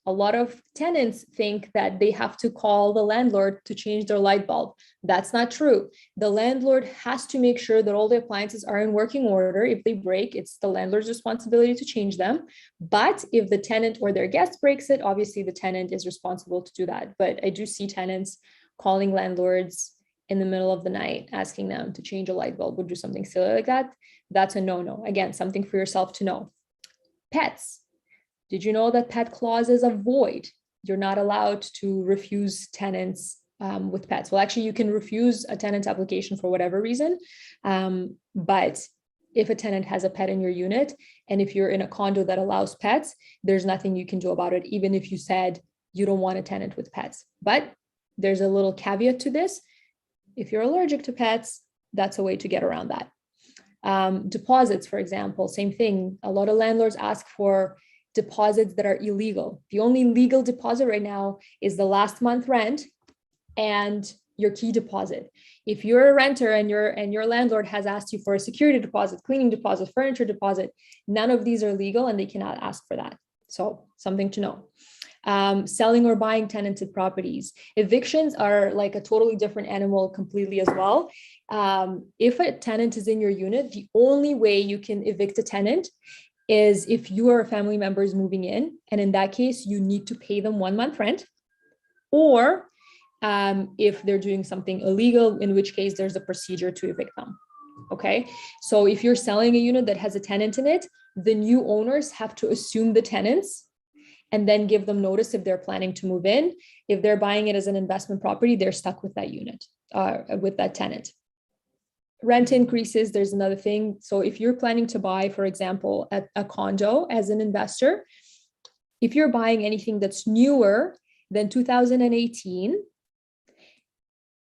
A lot of tenants think that they have to call the landlord to change their light bulb. That's not true. The landlord has to make sure that all the appliances are in working order. If they break, it's the landlord's responsibility to change them. But if the tenant or their guest breaks it, obviously the tenant is responsible to do that. But I do see tenants calling landlords in the middle of the night, asking them to change a light bulb or do something silly like that. That's a no-no. Again, something for yourself to know. Pets. Did you know that pet clauses are void? You're not allowed to refuse tenants with pets. Well, actually, you can refuse a tenant's application for whatever reason. But if a tenant has a pet in your unit, and if you're in a condo that allows pets, there's nothing you can do about it. Even if you said you don't want a tenant with pets. But there's a little caveat to this. If you're allergic to pets, that's a way to get around that. Deposits, for example, same thing. A lot of landlords ask for deposits that are illegal. The only legal deposit right now is the last month rent and your key deposit. If you're a renter and your landlord has asked you for a security deposit, cleaning deposit, furniture deposit, none of these are legal and they cannot ask for that. So something to know. Selling or buying tenanted properties. Evictions are like a totally different animal completely as well. If a tenant is in your unit, the only way you can evict a tenant is if you or a family member is moving in. And in that case, you need to pay them 1 month rent, or if they're doing something illegal, in which case there's a procedure to evict them. Okay. So if you're selling a unit that has a tenant in it, the new owners have to assume the tenants and then give them notice if they're planning to move in. If they're buying it as an investment property, they're stuck with that unit, with that tenant. Rent increases, there's another thing. So if you're planning to buy, for example, a condo as an investor, if you're buying anything that's newer than 2018,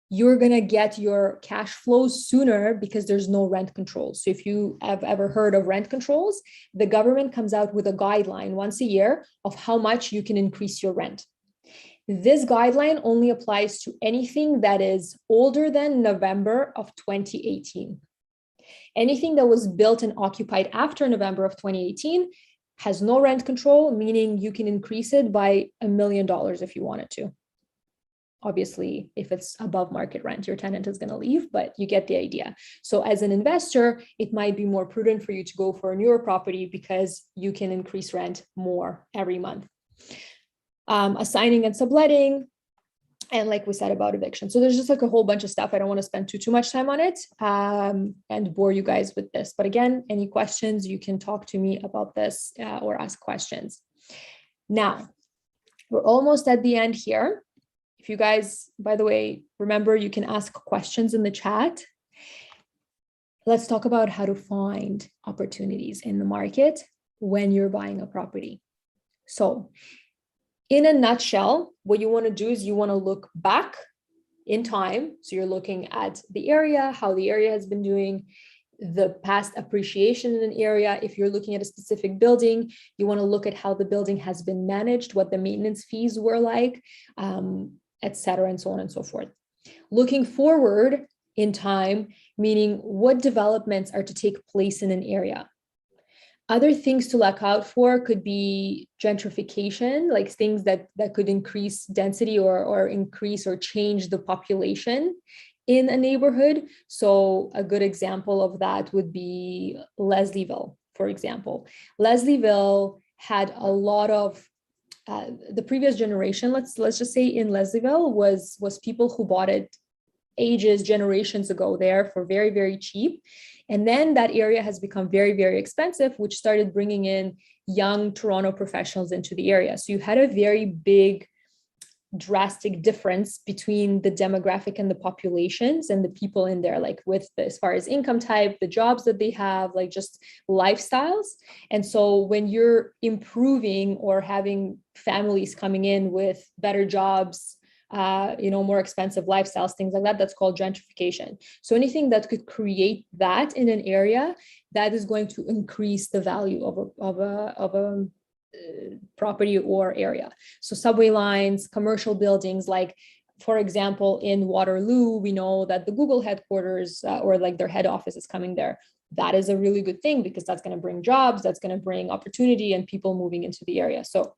you're going to get your cash flows sooner because there's no rent controls. So if you have ever heard of rent controls, the government comes out with a guideline once a year of how much you can increase your rent. This guideline only applies to anything that is older than November of 2018. Anything that was built and occupied after November of 2018 has no rent control, meaning you can increase it by $1 million if you wanted to. Obviously, if it's above market rent, your tenant is going to leave, but you get the idea. So as an investor, it might be more prudent for you to go for a newer property because you can increase rent more every month. Assigning and subletting, and like we said about eviction. So there's just like a whole bunch of stuff. I don't want to spend too much time on it and bore you guys with this. But again, any questions, you can talk to me about this or ask questions. Now, we're almost at the end here. If you guys, by the way, remember, you can ask questions in the chat. Let's talk about how to find opportunities in the market when you're buying a property. So in a nutshell, what you want to do is you want to look back in time. So you're looking at the area, how the area has been doing, the past appreciation in an area. If you're looking at a specific building, you want to look at how the building has been managed, what the maintenance fees were like, etc., and so on and so forth. Looking forward in time, meaning what developments are to take place in an area. Other things to look out for could be gentrification, like things that could increase density or increase or change the population in a neighborhood. So a good example of that would be Leslieville, for example. Leslieville had a lot of the previous generation, let's just say in Leslieville was people who bought it generations ago there for very, very cheap. And then that area has become very, very expensive, which started bringing in young Toronto professionals into the area. So you had a very big, drastic difference between the demographic and the populations and the people in there, like with as far as income type, the jobs that they have, like just lifestyles. And so when you're improving or having families coming in with better jobs, more expensive lifestyles, things like that, that's called gentrification. So anything that could create that in an area, that is going to increase the value of a property or area. So subway lines, commercial buildings, like for example, in Waterloo, we know that the Google headquarters or like their head office is coming there. That is a really good thing because that's going to bring jobs, that's going to bring opportunity and people moving into the area. So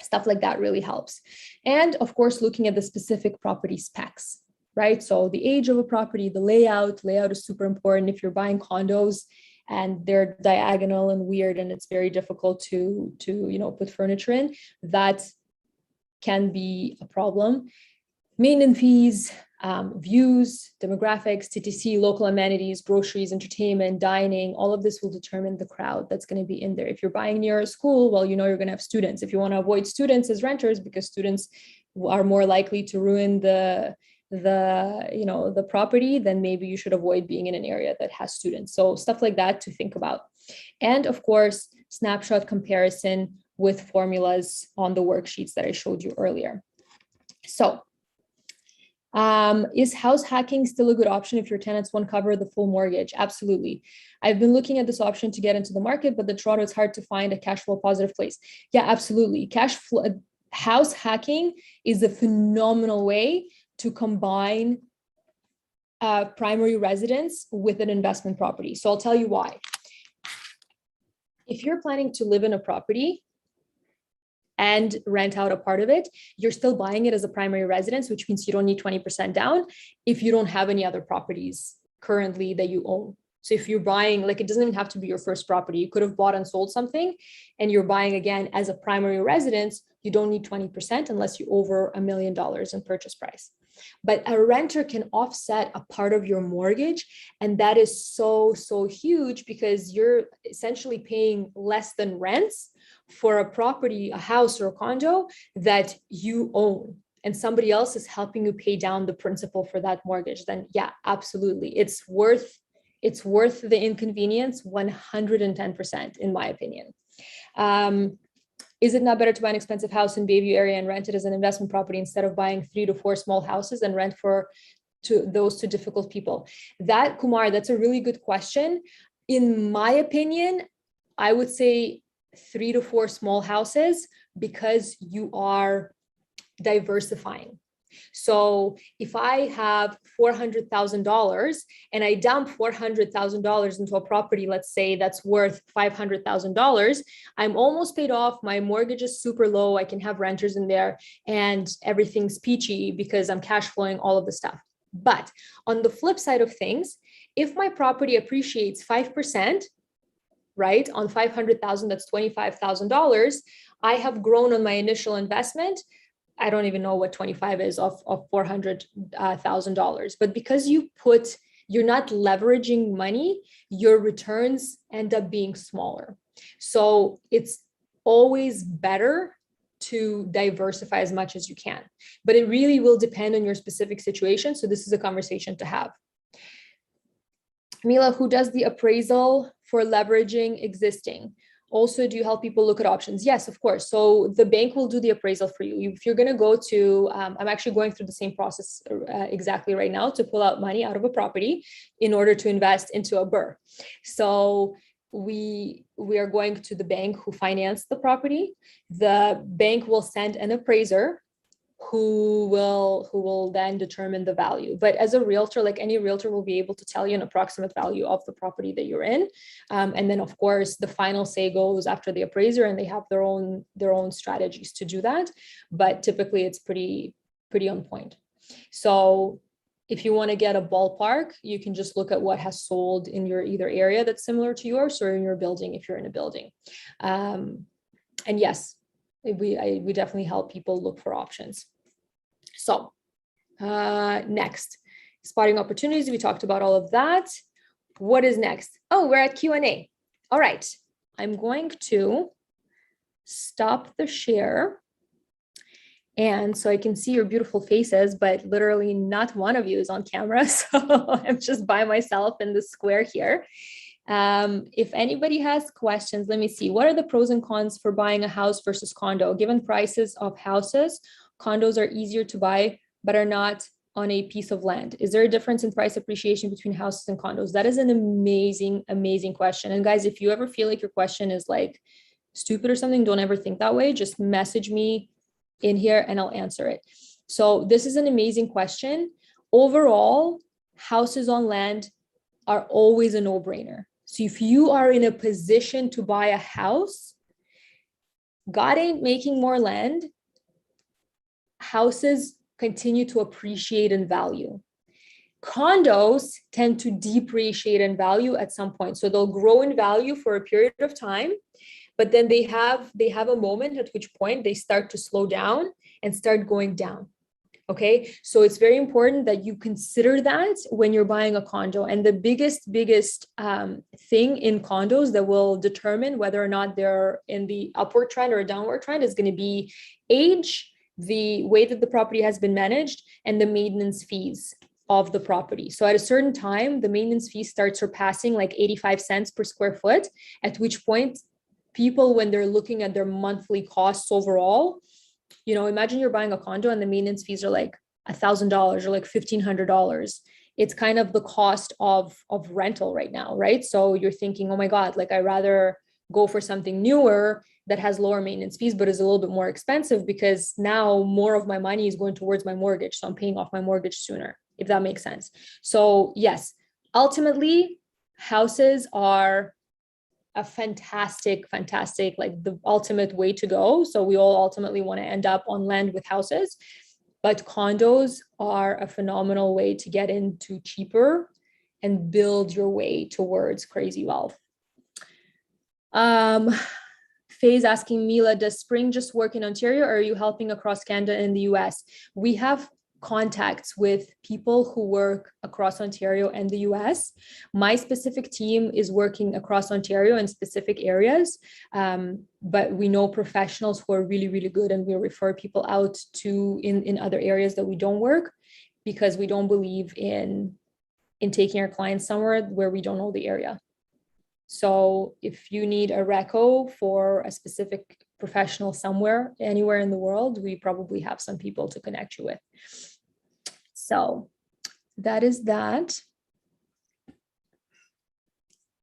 stuff like that really helps. And of course, looking at the specific property specs, right? So the age of a property, the layout is super important. If you're buying condos and they're diagonal and weird and it's very difficult to put furniture in, that can be a problem. Maintenance fees, views, demographics, TTC, local amenities, groceries, entertainment, dining, all of this will determine the crowd that's going to be in there. If you're buying near a school, well, you're going to have students. If you want to avoid students as renters, because students are more likely to ruin the property, then maybe you should avoid being in an area that has students. So stuff like that to think about. And of course, snapshot comparison with formulas on the worksheets that I showed you earlier. So is house hacking still a good option if your tenants won't cover the full mortgage? Absolutely. I've been looking at this option to get into the market, but the Toronto is hard to find a cash flow positive place. Yeah, absolutely. House hacking is a phenomenal way to combine primary residence with an investment property. So I'll tell you why. If you're planning to live in a property and rent out a part of it, you're still buying it as a primary residence, which means you don't need 20% down if you don't have any other properties currently that you own. So if you're buying, like, it doesn't even have to be your first property. You could have bought and sold something and you're buying again as a primary residence, you don't need 20% unless you over $1 million in purchase price. But a renter can offset a part of your mortgage. And that is so, so huge because you're essentially paying less than rents for a property, a house or a condo that you own, and somebody else is helping you pay down the principal for that mortgage. Then yeah, absolutely. It's worth the inconvenience 110%, in my opinion. Is it not better to buy an expensive house in Bayview area and rent it as an investment property instead of buying 3 to 4 small houses and rent to those to difficult people? That, Kumar, that's a really good question. In my opinion, I would say 3 to 4 small houses because you are diversifying. So if I have $400,000 and I dump $400,000 into a property, let's say that's worth $500,000, I'm almost paid off. My mortgage is super low. I can have renters in there and everything's peachy because I'm cash flowing all of the stuff. But on the flip side of things, if my property appreciates 5%, right, on 500,000, that's $25,000. I have grown on my initial investment. I don't even know what 25 is of $400,000. But because you're not leveraging money, your returns end up being smaller. So it's always better to diversify as much as you can. But it really will depend on your specific situation. So this is a conversation to have. Mila, who does the appraisal for leveraging existing? Also, do you help people look at options? Yes, of course. So the bank will do the appraisal for you. If you're going to go to, I'm actually going through the same process exactly right now to pull out money out of a property in order to invest into a Burr. So we are going to the bank who financed the property. The bank will send an appraiser who will then determine the value. But as a realtor, like any realtor will be able to tell you an approximate value of the property that you're in. And then of course, the final say goes after the appraiser and they have their own strategies to do that. But typically it's pretty on point. So if you want to get a ballpark, you can just look at what has sold in your either area that's similar to yours or in your building if you're in a building. And yes, we definitely help people look for options. So next, spotting opportunities. We talked about all of that. What is next? Oh, we're at Q&A. All right. I'm going to stop the share. And so I can see your beautiful faces, but literally not one of you is on camera. So I'm just by myself in the square here. If anybody has questions, let me see. What are the pros and cons for buying a house versus condo? Given prices of houses, condos are easier to buy, but are not on a piece of land. Is there a difference in price appreciation between houses and condos? That is an amazing, amazing question. And guys, if you ever feel like your question is like stupid or something, don't ever think that way. Just message me in here and I'll answer it. So this is an amazing question. Overall, houses on land are always a no-brainer. So if you are in a position to buy a house, God ain't making more land. Houses continue to appreciate in value. Condos tend to depreciate in value at some point. So they'll grow in value for a period of time, but then they have a moment at which point they start to slow down and start going down. Okay, so it's very important that you consider that when you're buying a condo. And the biggest thing in condos that will determine whether or not they're in the upward trend or a downward trend is going to be age, the way that the property has been managed, and the maintenance fees of the property. So at a certain time, the maintenance fees start surpassing like 85 cents per square foot, at which point people, when they're looking at their monthly costs overall, imagine you're buying a condo and the maintenance fees are like $1,000 or like $1,500. It's kind of the cost of rental right now, right? So you're thinking, oh my God, like I rather go for something newer that has lower maintenance fees, but is a little bit more expensive because now more of my money is going towards my mortgage. So I'm paying off my mortgage sooner, if that makes sense. So yes, ultimately, houses are a fantastic, like the ultimate way to go. So we all ultimately want to end up on land with houses, but condos are a phenomenal way to get into cheaper and build your way towards crazy wealth. Faye's asking, Mila, does Spring just work in Ontario, or are you helping across Canada and the US? We have contacts with people who work across Ontario and the US. My specific team is working across Ontario in specific areas, but we know professionals who are really, really good, and we refer people out to in other areas that we don't work, because we don't believe in taking our clients somewhere where we don't know the area. So if you need a reco for a specific professional somewhere, anywhere in the world, we probably have some people to connect you with. So that is that.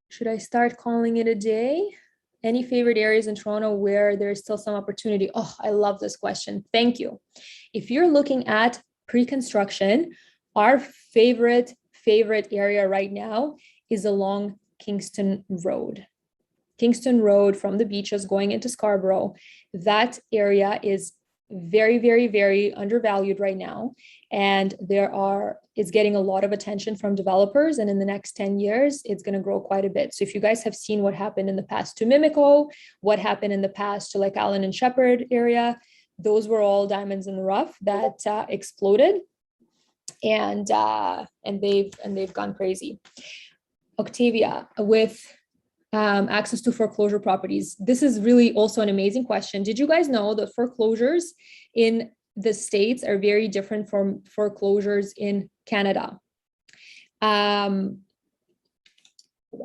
Should I start calling it a day? Any favorite areas in Toronto where there's still some opportunity? Oh, I love this question. Thank you. If you're looking at pre-construction, our favorite area right now is along Kingston Road. Kingston Road from the beaches going into Scarborough. That area is very, very, very undervalued right now. And it's getting a lot of attention from developers. And in the next 10 years, it's going to grow quite a bit. So if you guys have seen what happened in the past to Mimico, what happened in the past to like Allen and Shepherd area, those were all diamonds in the rough that exploded. And they've gone crazy. Octavia, with access to foreclosure properties. This is really also an amazing question. Did you guys know that foreclosures in the States are very different from foreclosures in Canada? Hold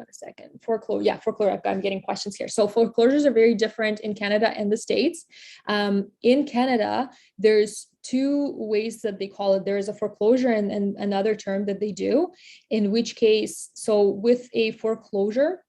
on a second. Foreclosure. I'm getting questions here. So foreclosures are very different in Canada and the States. In Canada, there's two ways that they call it. There is a foreclosure and another term that they do, in which case, so with a foreclosure,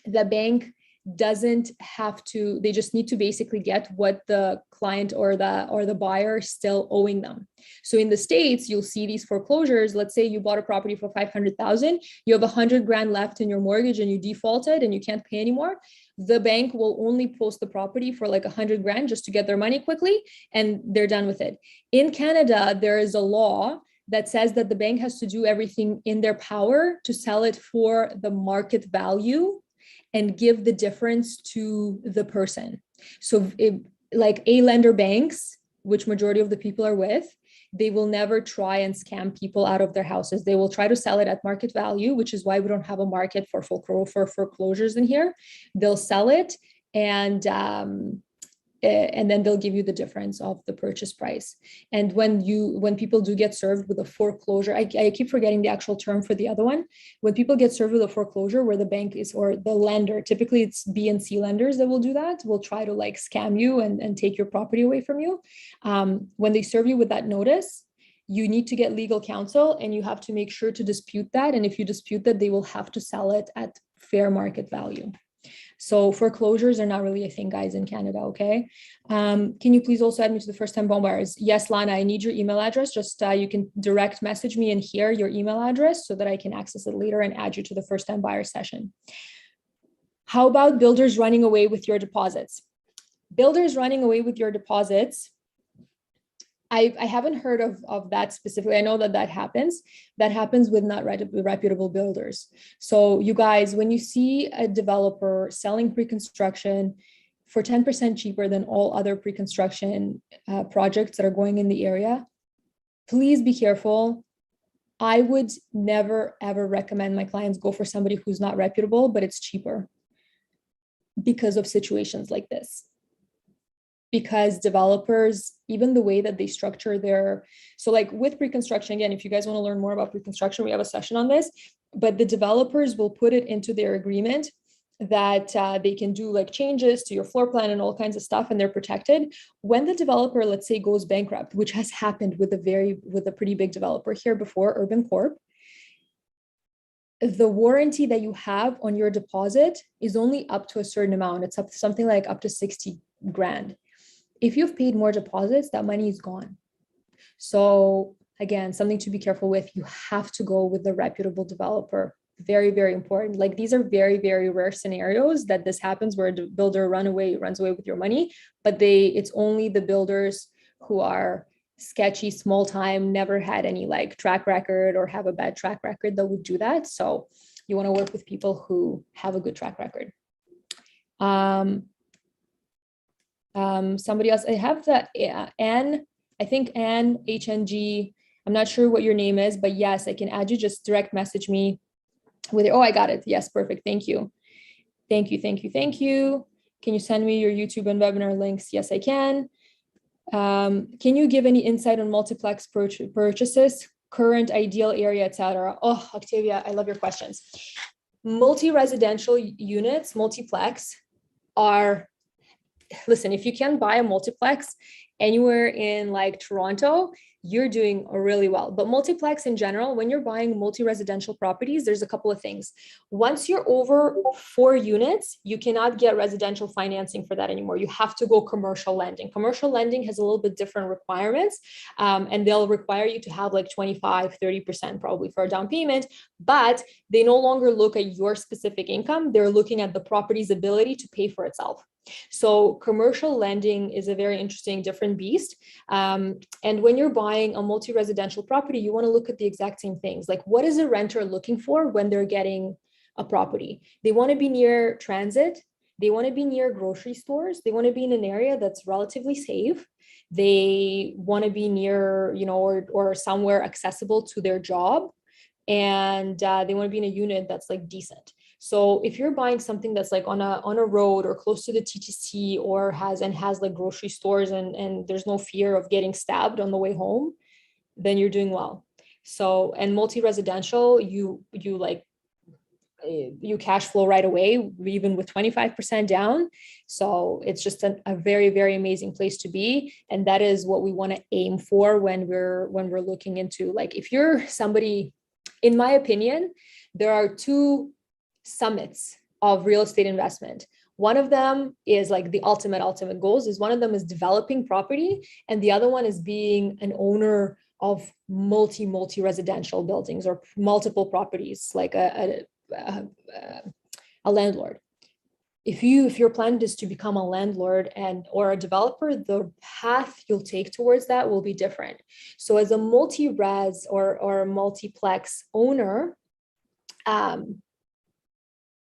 the bank doesn't have to, they just need to basically get what the client or the buyer is still owing them. So in the States, you'll see these foreclosures. Let's say you bought a property for 500,000, you have 100 grand left in your mortgage and you defaulted and you can't pay anymore. The bank will only post the property for like 100 grand just to get their money quickly, and they're done with it. In Canada, there is a law that says that the bank has to do everything in their power to sell it for the market value and give the difference to the person. So like A-lender banks, which majority of the people are with, they will never try and scam people out of their houses. They will try to sell it at market value, which is why we don't have a market for foreclosures in here. They'll sell it and then they'll give you the difference of the purchase price. And when people do get served with a foreclosure, I keep forgetting the actual term for the other one. When people get served with a foreclosure where the bank is, or the lender, typically it's B and C lenders that will do that, will try to like scam you and take your property away from you. When they serve you with that notice, you need to get legal counsel and you have to make sure to dispute that. And if you dispute that, they will have to sell it at fair market value. So foreclosures are not really a thing, guys, in Canada, okay? Can you please also add me to the first-time home buyers? Yes, Lana, I need your email address. Just you can direct message me in here your email address so that I can access it later and add you to the first-time buyer session. How about builders running away with your deposits? Builders running away with your deposits, I haven't heard of that specifically. I know that happens. That happens with not reputable builders. So you guys, when you see a developer selling pre-construction for 10% cheaper than all other pre-construction projects that are going in the area, please be careful. I would never, ever recommend my clients go for somebody who's not reputable, but it's cheaper because of situations like this. Because developers, even the way that they structure so like with pre-construction, again, if you guys want to learn more about pre-construction, we have a session on this, but the developers will put it into their agreement that they can do like changes to your floor plan and all kinds of stuff, and they're protected. When the developer, let's say, goes bankrupt, which has happened with a pretty big developer here before, Urban Corp, the warranty that you have on your deposit is only up to a certain amount. It's up something like up to 60 grand. If you've paid more deposits, that money is gone. So again, something to be careful with. You have to go with the reputable developer. Very, very important. Like these are very, very rare scenarios that this happens where a builder runs away with your money, but it's only the builders who are sketchy, small time, never had any like track record or have a bad track record that would do that. So you want to work with people who have a good track record. Somebody else, I have the Anne, I think Anne HNG. I'm not sure what your name is, but yes, I can add you. Just direct message me with it. Oh, I got it. Yes, perfect. Thank you. Thank you. Thank you. Thank you. Can you send me your YouTube and webinar links? Yes, I can. Can you give any insight on multiplex purchases, current ideal area, etc.? Oh, Octavia, I love your questions. Multi-residential units, multiplex are, listen, if you can buy a multiplex anywhere in like Toronto, you're doing really well. But multiplex in general, when you're buying multi-residential properties, there's a couple of things. Once you're over 4 units, you cannot get residential financing for that anymore. You have to go commercial lending. Commercial lending has a little bit different requirements, and they'll require you to have like 25, 30% probably for a down payment, but they no longer look at your specific income. They're looking at the property's ability to pay for itself. So commercial lending is a very interesting, different beast. And when you're buying a multi-residential property, you want to look at the exact same things. Like, what is a renter looking for when they're getting a property? They want to be near transit. They want to be near grocery stores. They want to be in an area that's relatively safe. They want to be near, or somewhere accessible to their job. And they want to be in a unit that's like decent. So if you're buying something that's like on a road or close to the TTC or has like grocery stores and there's no fear of getting stabbed on the way home, then you're doing well. So, and multi-residential, you cash flow right away, even with 25% down. So it's just a very, very amazing place to be. And that is what we want to aim for when we're looking into, like, if you're somebody, in my opinion, there are 2 summits of real estate investment. One of them is like the ultimate goals is, one of them is developing property, and the other one is being an owner of multi residential buildings or multiple properties, like a landlord. If your plan is to become a landlord or a developer, the path you'll take towards that will be different. So as a multi-res or multiplex owner,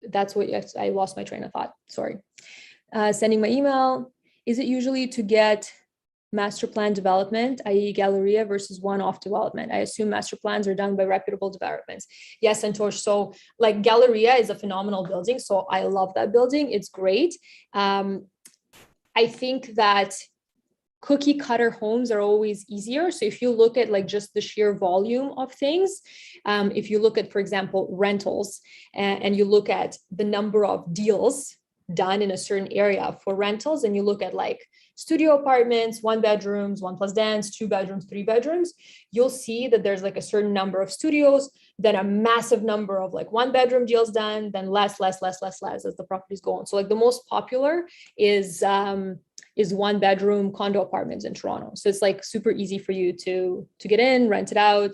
that's what, I lost my train of thought. Sorry. Sending my email. Is it usually to get master plan development, i.e. Galleria, versus one-off development? I assume master plans are done by reputable developments. Yes, Santosh. So like Galleria is a phenomenal building. So I love that building. It's great. I think that cookie cutter homes are always easier. So if you look at like just the sheer volume of things, if you look at, for example, rentals, and you look at the number of deals done in a certain area for rentals, and you look at like studio apartments, 1 bedrooms, 1+ dance, 2 bedrooms, 3 bedrooms, you'll see that there's like a certain number of studios, then a massive number of like 1 bedroom deals done, then less as the properties go on. So like the most popular is 1 bedroom condo apartments in Toronto. So it's like super easy for you to get in, rent it out.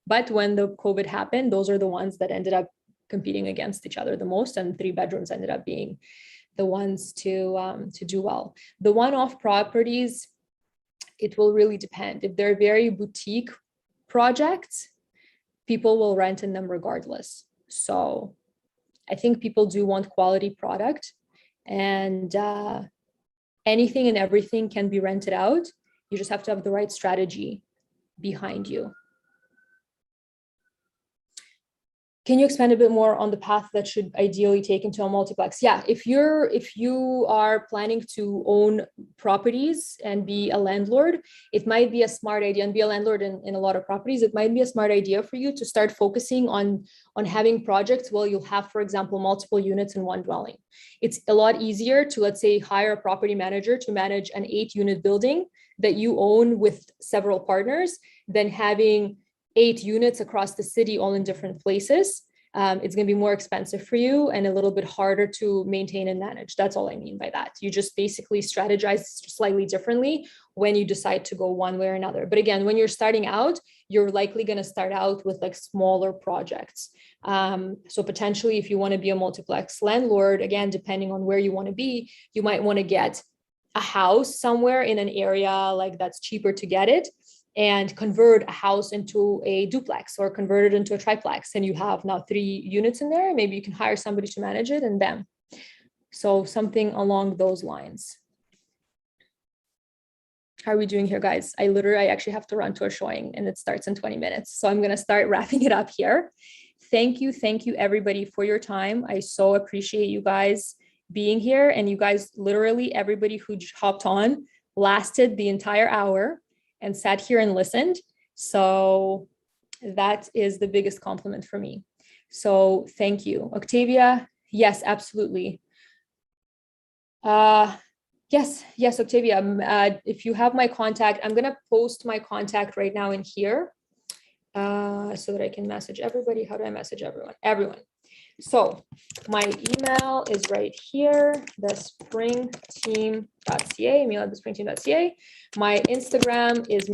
But when the COVID happened, those are the ones that ended up competing against each other the most, and 3 bedrooms ended up being the ones to do well. The one-off properties, it will really depend. If they're very boutique projects, people will rent in them regardless. So I think people do want quality product, and anything and everything can be rented out. You just have to have the right strategy behind you. Can you expand a bit more on the path that should ideally take into a multiplex? Yeah, if you are planning to own properties and be a landlord, it might be a smart idea, and be a landlord in a lot of properties, it might be a smart idea for you to start focusing on having projects where you'll have, for example, multiple units in one dwelling. It's a lot easier to, let's say, hire a property manager to manage an 8-unit building that you own with several partners than having 8 units across the city, all in different places. It's going to be more expensive for you and a little bit harder to maintain and manage. That's all I mean by that. You just basically strategize slightly differently when you decide to go one way or another. But again, when you're starting out, you're likely going to start out with like smaller projects. So potentially, if you want to be a multiplex landlord, again, depending on where you want to be, you might want to get a house somewhere in an area like that's cheaper to get it, and convert a house into a duplex or convert it into a triplex. And you have now 3 units in there. Maybe you can hire somebody to manage it, and bam. So something along those lines. How are we doing here, guys? I actually have to run to a showing and it starts in 20 minutes. So I'm going to start wrapping it up here. Thank you everybody for your time. I so appreciate you guys being here, and you guys, literally everybody who hopped on lasted the entire hour and sat here and listened. So that is the biggest compliment for me. So thank you. Octavia, yes, absolutely. Yes, Octavia, if you have my contact, I'm gonna post my contact right now in here so that I can message everybody. How do I message everyone? Everyone. So my email is right here, thespringteam.ca, mila@thespringteam.ca. My Instagram is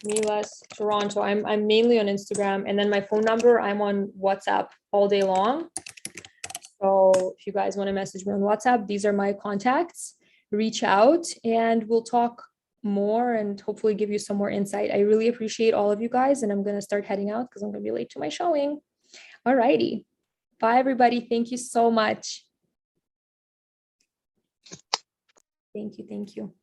Mila's Toronto. I'm mainly on Instagram, and then my phone number, I'm on WhatsApp all day long. So if you guys want to message me on WhatsApp, these are my contacts. Reach out and we'll talk more and hopefully give you some more insight. I really appreciate all of you guys, and I'm going to start heading out because I'm going to be late to my showing. All righty. Bye, everybody. Thank you so much. Thank you.